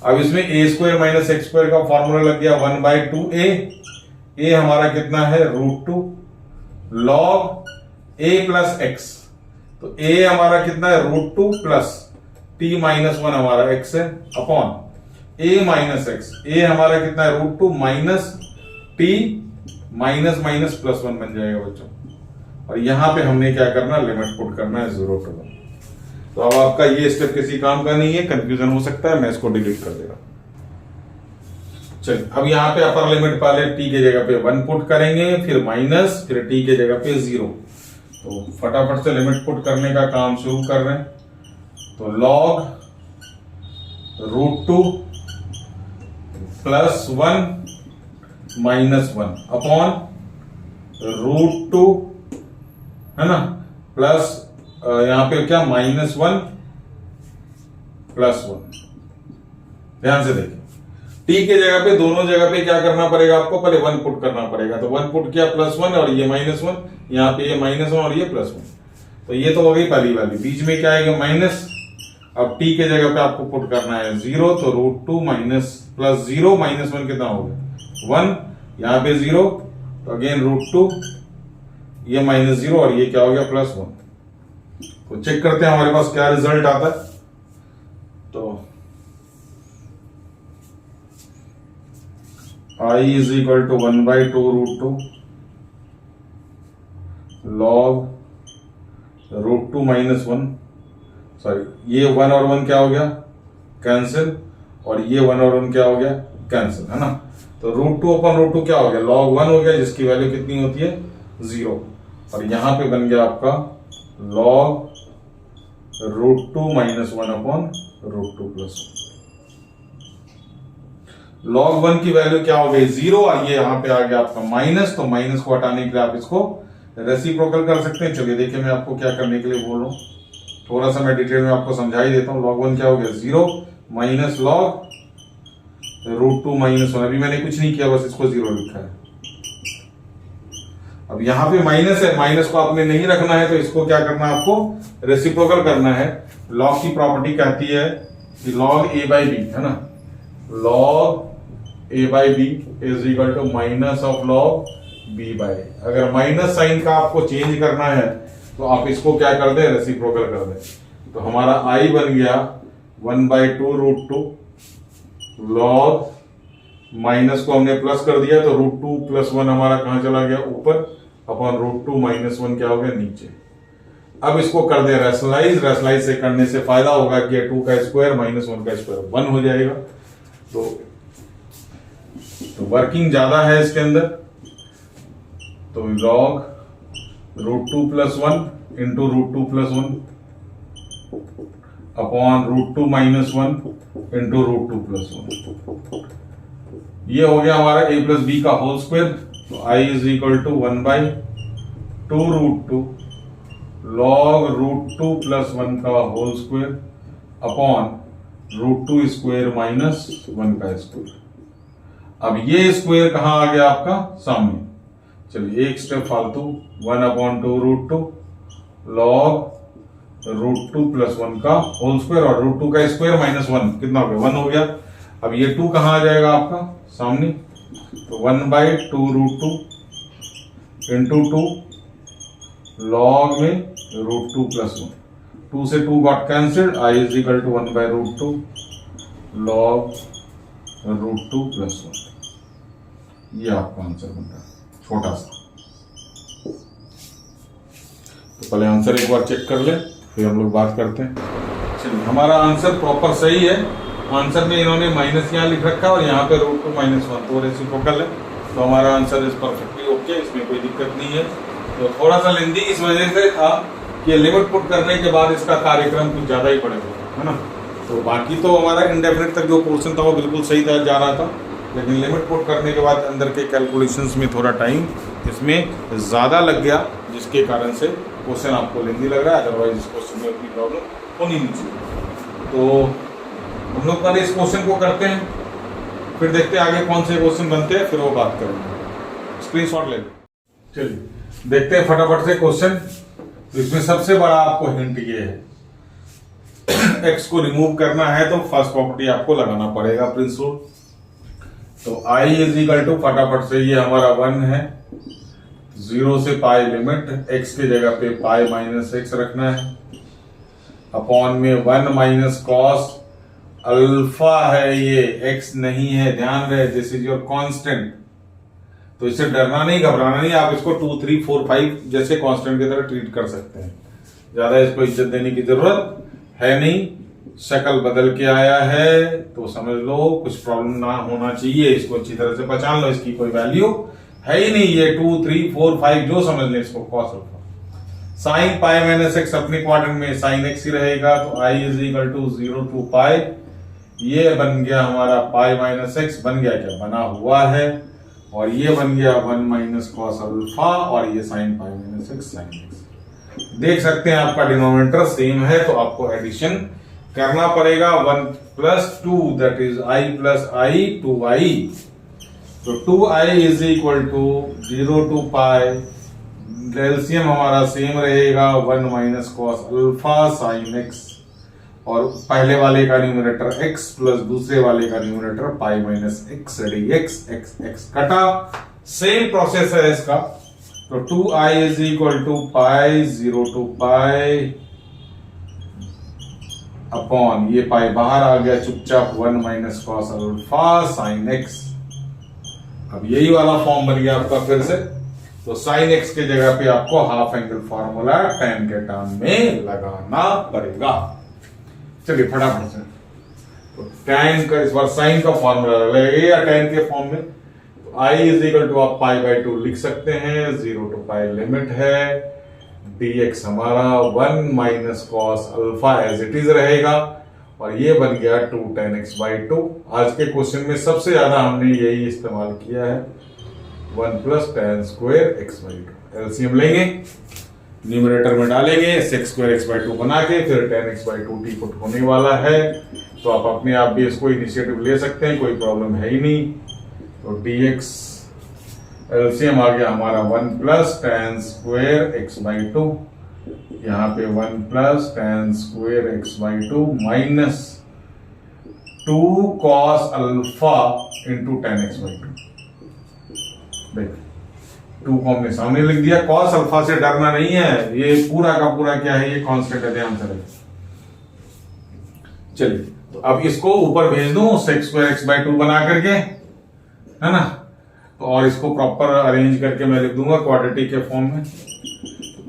अब इसमें a² माइनस x² का फॉर्मूला लग गया 1/2a, a हमारा कितना है √2 log a प्लस x, तो a हमारा कितना है √2 प्लस t -1 हमारा x है, upon a minus x, a हमारा कितना है √2 माइनस t माइनस प्लस 1 बन जाएगा बच्चों। और यहां पे हमने क्या करना, लिमिट पुट करना है 0 to 1। तो अब आपका ये स्टेप किसी काम का नहीं है, कंफ्यूजन हो सकता है, मैं इसको डिलीट कर देगा। चलिए, अब यहाँ पे अपर लिमिट पहले t के जगह पे 1 पुट करेंगे, फिर माइनस, फिर t के जगह पे 0। तो फटाफट से लिमिट पुट करने का काम शुरू कर रहे हैं। तो log √2 प्लस 1 माइनस 1 अपॉन √2, है ना, प्लस यहां पे क्या -1 प्लस 1। ध्यान से देखिए, t के जगह पे दोनों जगह पे क्या करना पड़ेगा आपको, पहले 1 पुट करना पड़ेगा। तो 1 पुट किया +1 और ये -1, यहाँ पे ये -1 और ये +1। तो ये तो हो गई पहली वाली। बीच में क्या आएगा माइनस। अब t के जगह पे आपको पुट करना है 0, तो √2 माइनस प्लस 0 -1 कितना हो गया 1, यहाँ पे 0, तो अगेन √2, ये -0 और ये क्या हो गया +1। तो चेक करते हैं हमारे पास क्या रिजल्ट आता है। तो I is equal to 1/2 √2 log √2 minus 1, sorry ये 1 और 1 क्या हो गया कैंसिल, और ये 1 और 1 क्या हो गया कैंसिल, है ना। तो √2/√2 क्या हो गया, log 1 हो गया, जिसकी वैल्यू कितनी होती है 0। और यहां पे बन गया आपका log √2 - 1/√2 + 1। log 1 की वैल्यू क्या हो गई 0, और ये यहां पे आ गया आपका माइनस, तो माइनस को हटाने के लिए आप इसको रेसिप्रोकल कर सकते हैं। चलिए देखिए मैं आपको क्या करने के लिए बोल रहा हूं, थोड़ा सा मैं डिटेल में आपको समझा ही देता हूं। log 1 क्या हो गया 0 माइनस log √2 - 1। अभी मैंने कुछ नहीं किया, बस इसको 0 लिखा है। अब यहां पे माइनस है, माइनस को आपने नहीं रखना है, तो इसको क्या करना है, आपको रेसिप्रोकल करना है। log की प्रॉपर्टी कहती है कि log a/b है ना, log a/b is equal to minus of log b/a। अगर माइनस साइन का आपको चेंज करना है तो आप इसको क्या कर दे, रेसिप्रोकल कर दे। तो हमारा i बन गया 1/2 √2 log, माइनस को हमने प्लस कर दिया, तो √2 + 1 हमारा कहां चला गया, ऊपर, अपॉन √2 - 1 क्या हो गया, नीचे। अब इसको कर दे रैशनलाइज, रैशनलाइज से करने से फायदा होगा कि 2 का स्क्वायर - 1 का स्क्वायर 1 हो जाएगा। तो वर्किंग ज्यादा है इसके अंदर, तो log √2 + 1 इंटू √2 + 1 अपॉन √2 - 1 इंटू √2 + 1। ये हो गया हमारा a + b का होल स्क्वायर। तो i is equal to 1/2 √2 log √2 + 1 का होल स्क्वायर अपॉन √2 स्क्वायर - 1 का स्क्वायर। अब ये स्क्वायर कहां आ गया आपका, सामने। चलिए एक स्टेप फालतू, 1/2 √2 log √2 + 1 का होल स्क्वायर, और √2 का स्क्वायर - 1 कितना हो गया, 1 हो गया। अब ये 2 कहां आ जाएगा आपका, सामने। तो 1/2 √2 इंटू 2 log में √2 + 1, 2 से 2 got cancelled, i is equal to 1/2 log √2 + 1। ये आपका आंसर बन रहा है, छोटा सा। तो पहले आंसर एक बार चेक कर ले, फिर हम लोग बात करते हैं। चलिए हमारा आंसर प्रॉपर सही है। आंसर में इन्होंने माइनस यहाँ लिख रखा है और यहाँ पे √2 - 1, तो रेसिप्रोकल है, तो हमारा आंसर इज परफेक्टली ओके, इसमें कोई दिक्कत नहीं है। तो थोड़ा सा लेंदी इस वजह से था कि लिमिट पुट करने के बाद इसका कार्यक्रम कुछ ज्यादा ही पड़ेगा, है ना। तो बाकी तो हमारा इंडेफिनिट तक जो पोर्शन था वो बिल्कुल सही था, जा रहा था, लेकिन लिमिट पुट करने के बाद अंदर के कैलकुलेशंस में थोड़ा टाइम इसमें ज़्यादा लग गया, जिसके कारण से क्वेश्चन आपको लेंदी लग रहा है। अदरवाइज इस क्वेश्चन में उतनी प्रॉब्लम होनी नहीं चाहिए। तो हम लोग पहले इस क्वेश्चन को करते हैं, फिर देखते हैं आगे कौन से क्वेश्चन बनते हैं, फिर वो बात करेंगे। स्क्रीनशॉट ले लें। चलिए देखते हैं फटाफट से क्वेश्चन। तो इसमें सबसे बड़ा आपको हिंट ये है, x को रिमूव करना है तो फर्स्ट प्रॉपर्टी आपको लगाना पड़ेगा, प्रिंस रूल। तो i इज इक्वल टू, फटाफट से ये हमारा 1 है, 0 से पाई लिमिट, x के जगह पे पाई - x रखना है, अपॉन में 1 - cos अल्फा है, ये x नहीं है, ध्यान रहे, दिस इज योर कांस्टेंट। तो इससे डरना नहीं, घबराना नहीं, आप इसको 2, 3, 4, 5 जैसे कांस्टेंट की तरह ट्रीट कर सकते हैं, ज्यादा इसको इज्जत देने की जरूरत है नहीं। शक्ल बदल के आया है तो समझ लो कुछ प्रॉब्लम ना होना चाहिए, इसको अच्छी तरह से पहचान लो, इसकी कोई वैल्यू है ही नहीं, ये 2, 3, 4, 5 जो समझ ले इसको, cos alpha. Sine pi - x अपने क्वाड्रेंट में साइन x ही रहेगा, तो i is equal to 0 to pi, ये बन गया हमारा पाई - x, बन गया क्या, बना हुआ है, और ये बन गया 1 - cos अल्फा, और ये sine pi - x sine x। देख सकते हैं आपका डिनोमिनेटर सेम है, तो आपको एडिशन करना पड़ेगा, 1 + 2 that is i + i 2i। तो 2i is equal to 0 to pi, LCM हमारा सेम रहेगा, 1 - cos अल्फा साइन x, और पहले वाले का न्यूमरेटर x प्लस दूसरे वाले का numerator pi - x dx, x कटा, सेम प्रोसेस है इसका। तो 2i is equal to pi 0 to pi upon, ये पाई बाहर आ गया चुपचाप, 1 - cos अल्फा साइन x। अब यही वाला फॉर्म बन गया आपका फिर से, तो साइन x के जगह पे आपको हाफ एंगल फॉर्मूला tan के टर्म में लगाना पड़ेगा। चलिए फटाफट से, तो tan का इस बार साइन का फॉर्मूला लगेगा या tan के फॉर्म में, I इज इक्वल टू आप पाई बाई 2 लिख सकते हैं, 0 टू पाई लिमिट है, dx हमारा 1 minus cos alpha as it is रहेगा, और ये बन गया 2 tan x बाई 2। आज के क्वेश्चन में सबसे ज्यादा हमने यही इस्तेमाल किया है, 1 plus tan square x by 2। LCM लेंगे, न्यूमरेटर में डालेंगे, sec स्क्वायर x बाई 2 बना के फिर tan x by 2 T put होने वाला है। तो आप अपने आप भी इसको इनिशिएटिव ले सकते हैं, कोई प्रॉब्लम है ही नहीं। तो dx एलसीएम आ गया हमारा 1 plus tan square x by 2, यहाँ पे 1 plus tan square x by 2 minus 2 cos alpha into tan x by 2। देख 2 को हमने सामने लिख दिया, cos अल्फा से डरना नहीं है, ये पूरा का पूरा क्या है, ये कांस्टेंट है, ध्यान से रखें। चलिए तो अब इसको ऊपर भेज दूं sec स्क्वायर x बाई 2 बना करके, है ना। तो और इसको प्रॉपर अरेंज करके मैं लिख दूंगा क्वाड्रेटिक के फॉर्म में,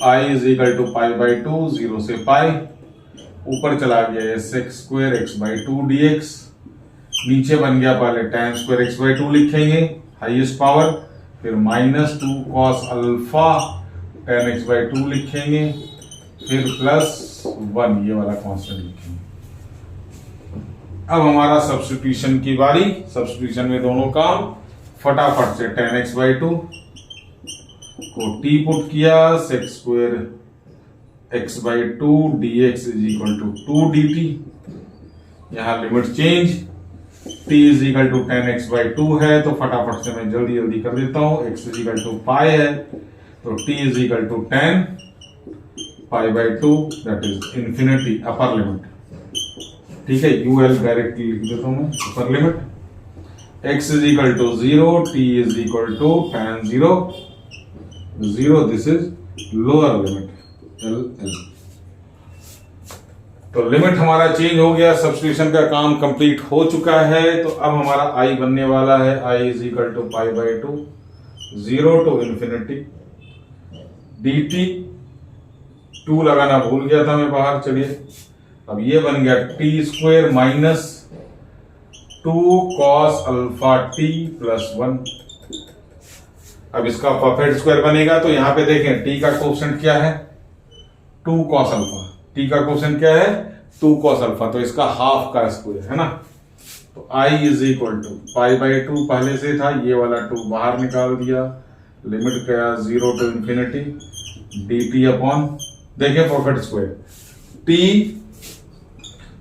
I is equal to pi by 2, 0 से पाई, ऊपर चला गया ये sec square x by 2 dx, नीचे बन गया पहले tan स्क्वायर x बाई 2 लिखेंगे हाईएस्ट पावर, फिर minus 2 cos alpha tan x by 2 लिखेंगे, फिर प्लस 1 ये वाला कांस्टेंट लिखेंगे। अब हमारा सब्स्टिट्यूशन की बारी, सब्स्टिट्यूशन में दोनों काम फटाफट से, tan x बाई 2 को t पुट किया, sec square x by 2 dx is equal to 2 dt, यहां limit change, t is equal to tan x by 2 है, तो फटाफट से मैं जल्दी जल्दी कर देता हूं, x is equal to pi है, तो t is equal to tan pi by 2 that is infinity upper limit. ठीक है, यूएल डायरेक्टली लिख देता हूं मैं, upper limit, x is equal to 0, t is equal to tan 0 0, this is lower limit L L. तो limit हमारा change हो गया, सब्स्टिट्यूशन का काम कंप्लीट हो चुका है। तो अब हमारा i बनने वाला है, i is equal to pi by 2, 0 to infinity dt, 2 लगाना भूल गया था मैं बाहर। चलिए अब ये बन गया t square minus 2 cos alpha t plus 1। अब इसका परफेक्ट स्क्वायर बनेगा, तो यहां पे देखें t का कोएफिशिएंट क्या है, 2 cos अल्फा, t का कोएफिशिएंट क्या है 2 cos अल्फा, तो इसका हाफ का स्क्वायर है ना। तो i is equal to pi by 2 पहले से था, ये वाला 2 बाहर निकाल दिया, लिमिट गया 0 टू इंफिनिटी dt अपॉन, देखें परफेक्ट स्क्वायर, t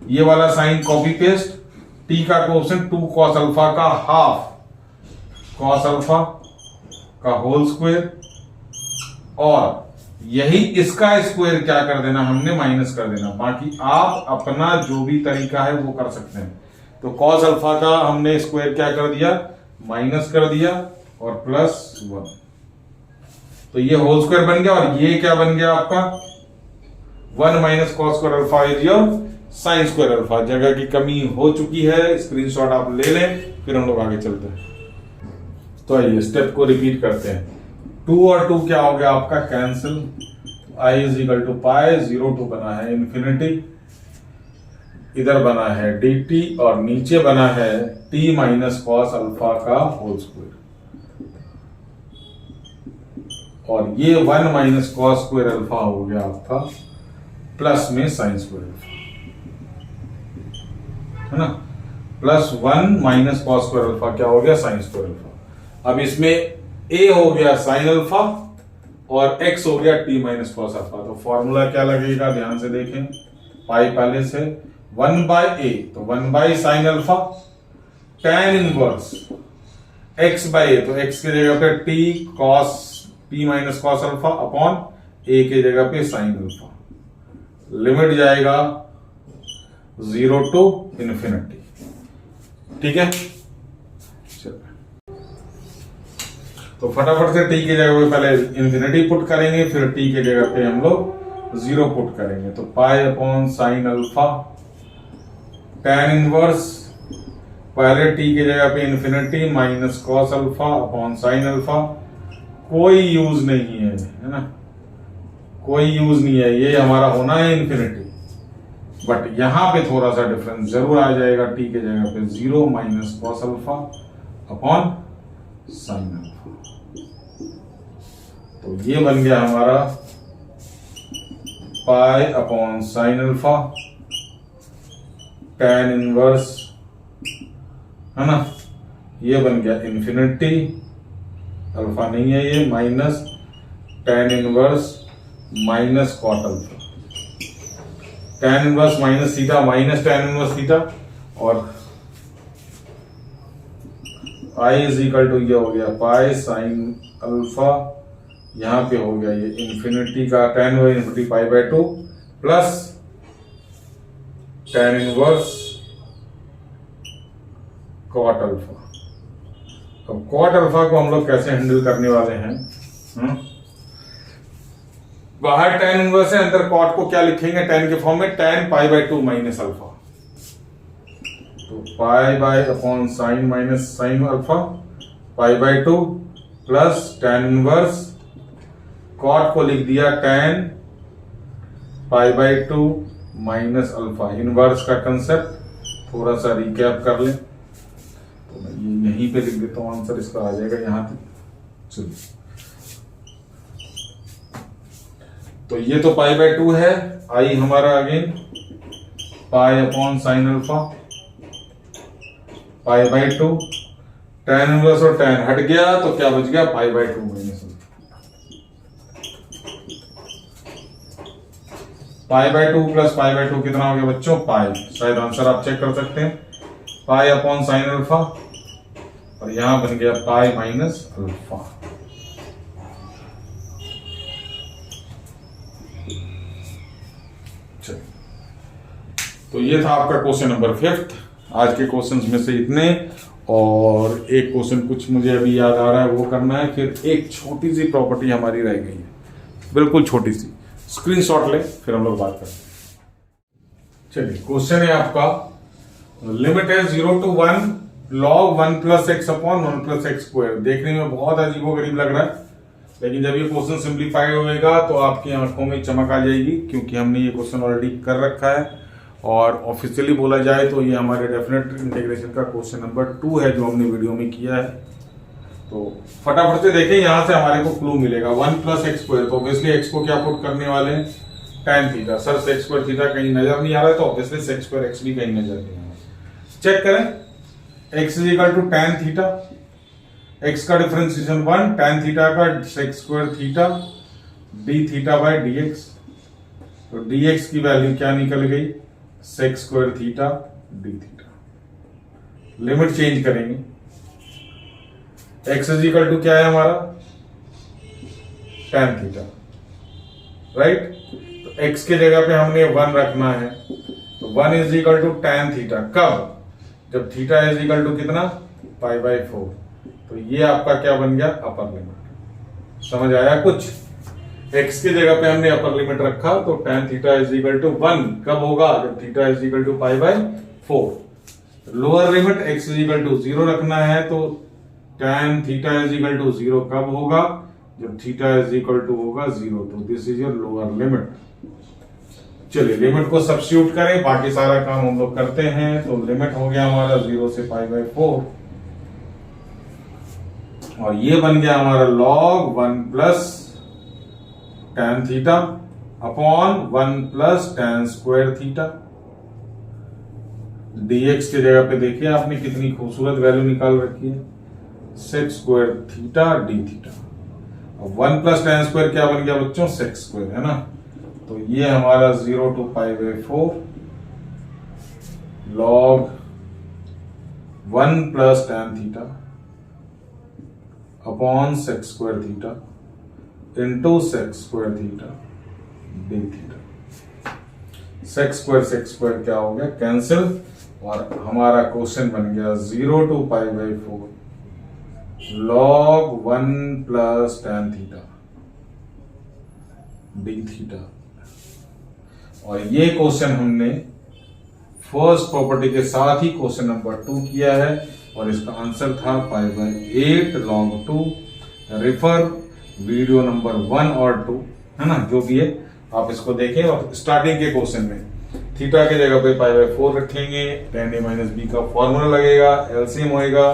ये वाला साइन कॉपी पेस्ट, t का कोएफिशिएंट 2 cos अल्फा का हाफ, cos अल्फा का होल स्क्वायर, और यही इसका स्क्वायर क्या कर देना हमने, माइनस कर देना। बाकी आप अपना जो भी तरीका है वो कर सकते हैं। तो cos अल्फा का हमने स्क्वायर क्या कर दिया, माइनस कर दिया, और प्लस 1, तो ये होल स्क्वायर बन गया, और ये क्या बन गया आपका 1 minus cos square alpha is your sine square alpha. जगह की कमी हो चुकी है, स्क्रीनशॉट आप ले लें, फिर हम लोग आगे चलते हैं। तो आइए स्टेप को रिपीट करते हैं। 2 और 2 क्या हो गया आपका, cancel, i is equal to pi, 0 to बना है इंफिनिटी, इधर बना है dt, और नीचे बना है t माइनस कॉस अल्फा का होल स्क्वायर, और ये 1 माइनस कॉस स्क्वायर अल्फा हो गया आपका प्लस में साइन स्क्वायर अल्फा, है ना, plus 1 minus cos square alpha क्या हो गया, साइन स्क्वायर अल्फा। अब इसमें a हो गया साइन अल्फा और x हो गया t माइनस कॉस अल्फा। तो फॉर्मूला क्या लगेगा, ध्यान से देखें, पाई पहले से 1 बाय a, तो 1 by sine alpha, tan inverse x by a, तो x की जगह पे t minus cos alpha upon a की जगह पे साइन अल्फा, लिमिट जाएगा 0 टू इंफिनिटी। ठीक है, तो फटाफट से t की जगह पे पहले इंफिनिटी पुट करेंगे, फिर t की जगह पे हम लोग 0 पुट करेंगे। तो pi upon sine alpha, tan inverse, पहले t की जगह पे infinity minus cos alpha upon sine alpha. कोई यूज नहीं है, है ना, कोई यूज नहीं है, ये हमारा होना है इंफिनिटी, बट यहां पे थोड़ा सा डिफरेंस जरूर आ जाएगा, t की जगह पे 0 minus cos alpha upon sine alpha. तो ये बन गया हमारा pi upon sine alpha tan inverse, है ना, ये बन गया इन्फिनिटी, अल्फा नहीं है ये, minus tan inverse minus cot alpha, tan inverse minus theta minus tan inverse theta, और आई इज इक्वल टू ये हो गया पाई साइन अल्फा, यहां पे हो गया ये इन्फिनिटी का tan by infinity pi by 2 plus tan inverse cot alpha. अब कॉट अल्फा को हम लोग कैसे हैंडल करने वाले हैं? बाहर tan इनवर्स है, अंदर कॉट को क्या लिखेंगे tan के फॉर्म में, tan pi by 2 minus alpha. तो pi by upon sine minus sine alpha pi by 2 plus tan inverse cot को लिख दिया tan pi by 2 minus alpha. Inverse का कंसेप्ट थोड़ा सा रिकैप कर लें, तो मैं ये यहीं पे लिख देता हूं, आंसर इसका आ जाएगा यहां तक। चलिए, तो ये तो पाई बाय 2 है, आई हमारा again pi upon sine alpha pi by 2, tan inverse और tan हट गया तो क्या बच गया, पाई by 2 minus alpha. Pi by 2 plus pi by 2 कितना हो गया बच्चों, पाई। शायद आंसर आप चेक कर सकते हैं, पाई अपॉन साइन अल्फा, और यहां बन गया पाई माइनस अल्फा। चलिए, तो ये था आपका क्वेश्चन नंबर 5। आज के क्वेश्चंस में से इतने, और एक क्वेश्चन कुछ मुझे अभी याद आ रहा है वो करना है, फिर एक छोटी सी प्रॉपर्टी हमारी रह गई है, बिल्कुल छोटी सी, स्क्रीनशॉट ले फिर हम लोग बात करते हैं। चलिए, क्वेश्चन है आपका, लिमिट है 0 to 1 log 1 plus x upon 1 plus x square. देखने में बहुत अजीबोगरीब लग रहा है, लेकिन जब ये क्वेश्चन सिंप्लीफाई होएगा तो आपकी आंखों में चमक आ जाएगी, क्योंकि हमने ये क्वेश्चन ऑलरेडी कर रखा है, और ऑफिशियली बोला जाए तो ये हमारे डेफिनेट इंटीग्रेशन का क्वेश्चन नंबर 2 है जो हमने वीडियो में किया है। तो फटाफट से देखें, यहां से हमारे को क्लू मिलेगा 1 प्लस एक्स स्क्वायर, तो ऑब्वियसली एक्स को क्या पुट करने वाले हैं, tan theta. Sir sex square theta कहीं नजर नहीं आ रहा है, तो ऑब्वियसली सेक्स स्क्वायर एक्स भी कहीं नजर नहीं आ रहा है। चेक करें, x is equal to tan theta, x का डिफरेंशिएशन 1, tan थीटा का sec square theta d theta by dx। तो dx की वैल्यू क्या निकल गई, sec square theta d theta. Limit change करेंगे, x इज इक्वल टू क्या है हमारा, tan थीटा, राइट। तो x के जगह पे हमने 1 रखना है, तो 1 is equal to tan theta, कब, जब थीटा इज इक्वल टू कितना, पाई बाय 4। तो ये आपका क्या बन गया, अपर लिमिट। समझ आया कुछ, x के जगह पे हमने अपर लिमिट रखा, तो tan theta is equal to 1 कब होगा, जब theta is equal to pi by 4। Lower limit x is equal to 0 रखना है, तो tan theta is equal to 0 कब होगा, जब थीटा इज इक्वल टू होगा 0। तो this is your lower limit. चलिए, लिमिट को सब्स्टिट्यूट करें, बाकी सारा काम हम लोग करते हैं। तो लिमिट हो गया हमारा 0 से पाई बाय 4, और ये बन गया हमारा log 1 plus tan theta upon 1 plus tan square theta. dx की जगह पे देखिए आपने कितनी खूबसूरत वैल्यू निकाल रखी है, sex square theta d theta. अब 1 प्लस tan स्क्वायर क्या बन गया बच्चों, सेक्स स्क्वायर, है ना। तो ये हमारा 0 to pi by 4 log 1 plus tan theta upon sec square theta into sec square theta d theta. Sec square क्या हो गया, कैंसिल, और हमारा क्वेश्चन बन गया 0 to pi by 4 log 1 plus tan theta d theta. और ये क्वेश्चन हमने फर्स्ट प्रॉपर्टी के साथ ही क्वेश्चन नंबर 2 किया है, और इसका आंसर था pi by 8 log 2। Refer video number 1 और 2, है ना, जो भी है आप इसको देखें। और स्टार्टिंग के क्वेश्चन में थीटा के जगह पे पाई बाय 4 रखेंगे, tan a माइनस बी का फॉर्मूला लगेगा, एलसीएम होएगा,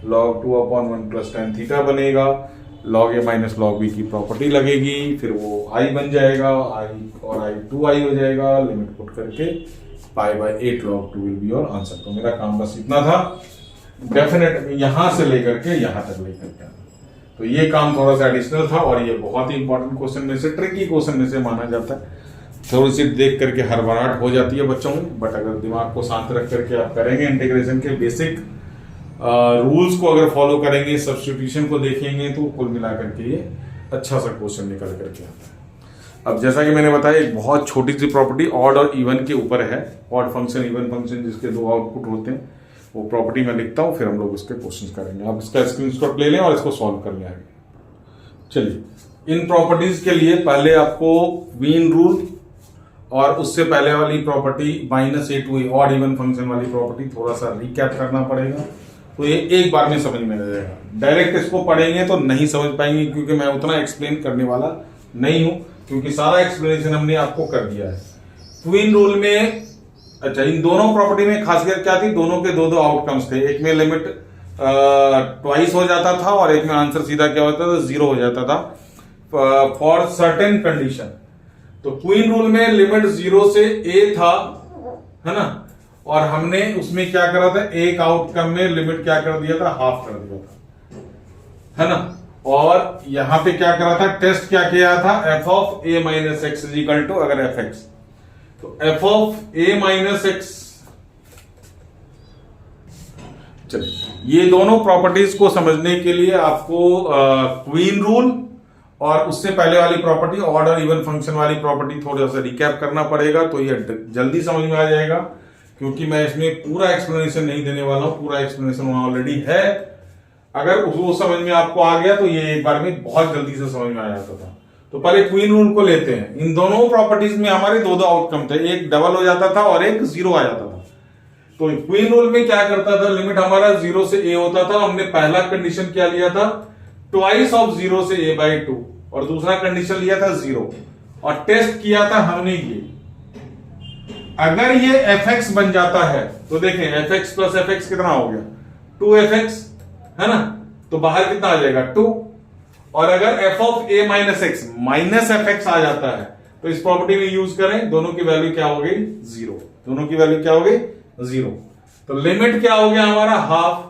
log 2 upon 1 plus tan theta बनेगा, log a minus log b की प्रॉपर्टी लगेगी, फिर वो i बन जाएगा, i और i 2i हो जाएगा, लिमिट पुट करके pi by 8 log 2 will be your answer. तो मेरा काम बस इतना था, डेफिनेट यहां से लेकर के यहां तक लेकर के आना। तो ये काम थोड़ा सा एडिशनल था और ये बहुत ही इंपॉर्टेंट क्वेश्चन में से, ट्रिकी क्वेश्चन में से माना जाता है। थोड़ी सी देख करके हड़बड़ाहट हो जाती है बच्चों में, बट अगर दिमाग को शांत रख करके आप करेंगे, इंटीग्रेशन के बेसिक रूल्स को अगर फॉलो करेंगे, सब्स्टिट्यूशन को देखेंगे, तो कुल मिला करके ये अच्छा सा क्वेश्चन निकल करके आता है। अब जैसा कि मैंने बताया, एक बहुत छोटी सी प्रॉपर्टी ऑड और इवन के ऊपर है, ऑड फंक्शन इवन फंक्शन जिसके दो आउटपुट होते हैं, वो प्रॉपर्टी मैं लिखता हूं, फिर हम लोग उसके क्वेश्चन करेंगे। आप इसका स्क्रीनशॉट ले लें और इसको सॉल्व कर लें आगे। चलिए, इन प्रॉपर्टीज के लिए पहले आपको वीन रूल और उससे पहले वाली property -a2a odd even function वाली प्रॉपर्टी थोड़ा सा रिकैप करना पड़ेगा, तो ये एक बार में समझ में आ जाएगा। डायरेक्ट इसको पढ़ेंगे तो नहीं समझ पाएंगे, क्योंकि मैं उतना एक्सप्लेन करने वाला नहीं हूं, क्योंकि सारा एक्सप्लेनेशन हमने आपको कर दिया है। ट्विन रूल में, अच्छा, इन दोनों प्रॉपर्टी में खासियत क्या थी, दोनों के दो आउटकम्स थे। एक में लिमिट ट्वाइस हो जाता था और एक में आंसर सीधा क्या होता था, 0 हो जाता था फॉर सर्टेन कंडीशन। तो क्वीन रूल में लिमिट 0 से a था, है ना, और हमने उसमें क्या करा था, एक आउटकम में लिमिट क्या कर दिया था, हाफ कर दिया था, है ना। और यहां पे क्या करा था, टेस्ट क्या किया था, f of a minus x is equal to, अगर fx, तो f of a minus x. चलिए, ये दोनों प्रॉपर्टीज को समझने के लिए आपको क्वीन रूल और उससे पहले वाली प्रॉपर्टी ऑड और इवन फंक्शन वाली प्रॉपर्टी थोड़ा सा रिकैप करना पड़ेगा, तो ये जल्दी समझ में आ जाएगा, क्योंकि मैं इसमें पूरा एक्सप्लेनेशन नहीं देने वाला हूं, पूरा एक्सप्लेनेशन वहां ऑलरेडी है। अगर वो समझ में आपको आ गया तो ये एक बार में बहुत जल्दी से समझ में आ जाता था। तो पहले क्वीन रूल को लेते हैं। इन दोनों प्रॉपर्टीज में हमारे दो आउटकम थे, एक डबल हो जाता था और एक 0 आ जाता था। तो क्वीन रूल में क्या करता था, लिमिट हमारा 0 से a होता था, हमने पहला कंडीशन क्या लिया था, ट्वाइस ऑफ 0 से a बाई 2, और दूसरा कंडीशन लिया था 0, और टेस्ट किया था हमने ये। अगर ये fx बन जाता है तो देखें, fx प्लस fx कितना हो गया, 2fx, है ना, तो बाहर कितना आ जाएगा, 2। और अगर f of a minus x minus fx आ जाता है तो इस प्रॉपर्टी में यूज करें, दोनों की वैल्यू क्या हो गई, 0। दोनों की वैल्यू क्या हो गई, 0। तो लिमिट क्या हो गया हमारा, हाफ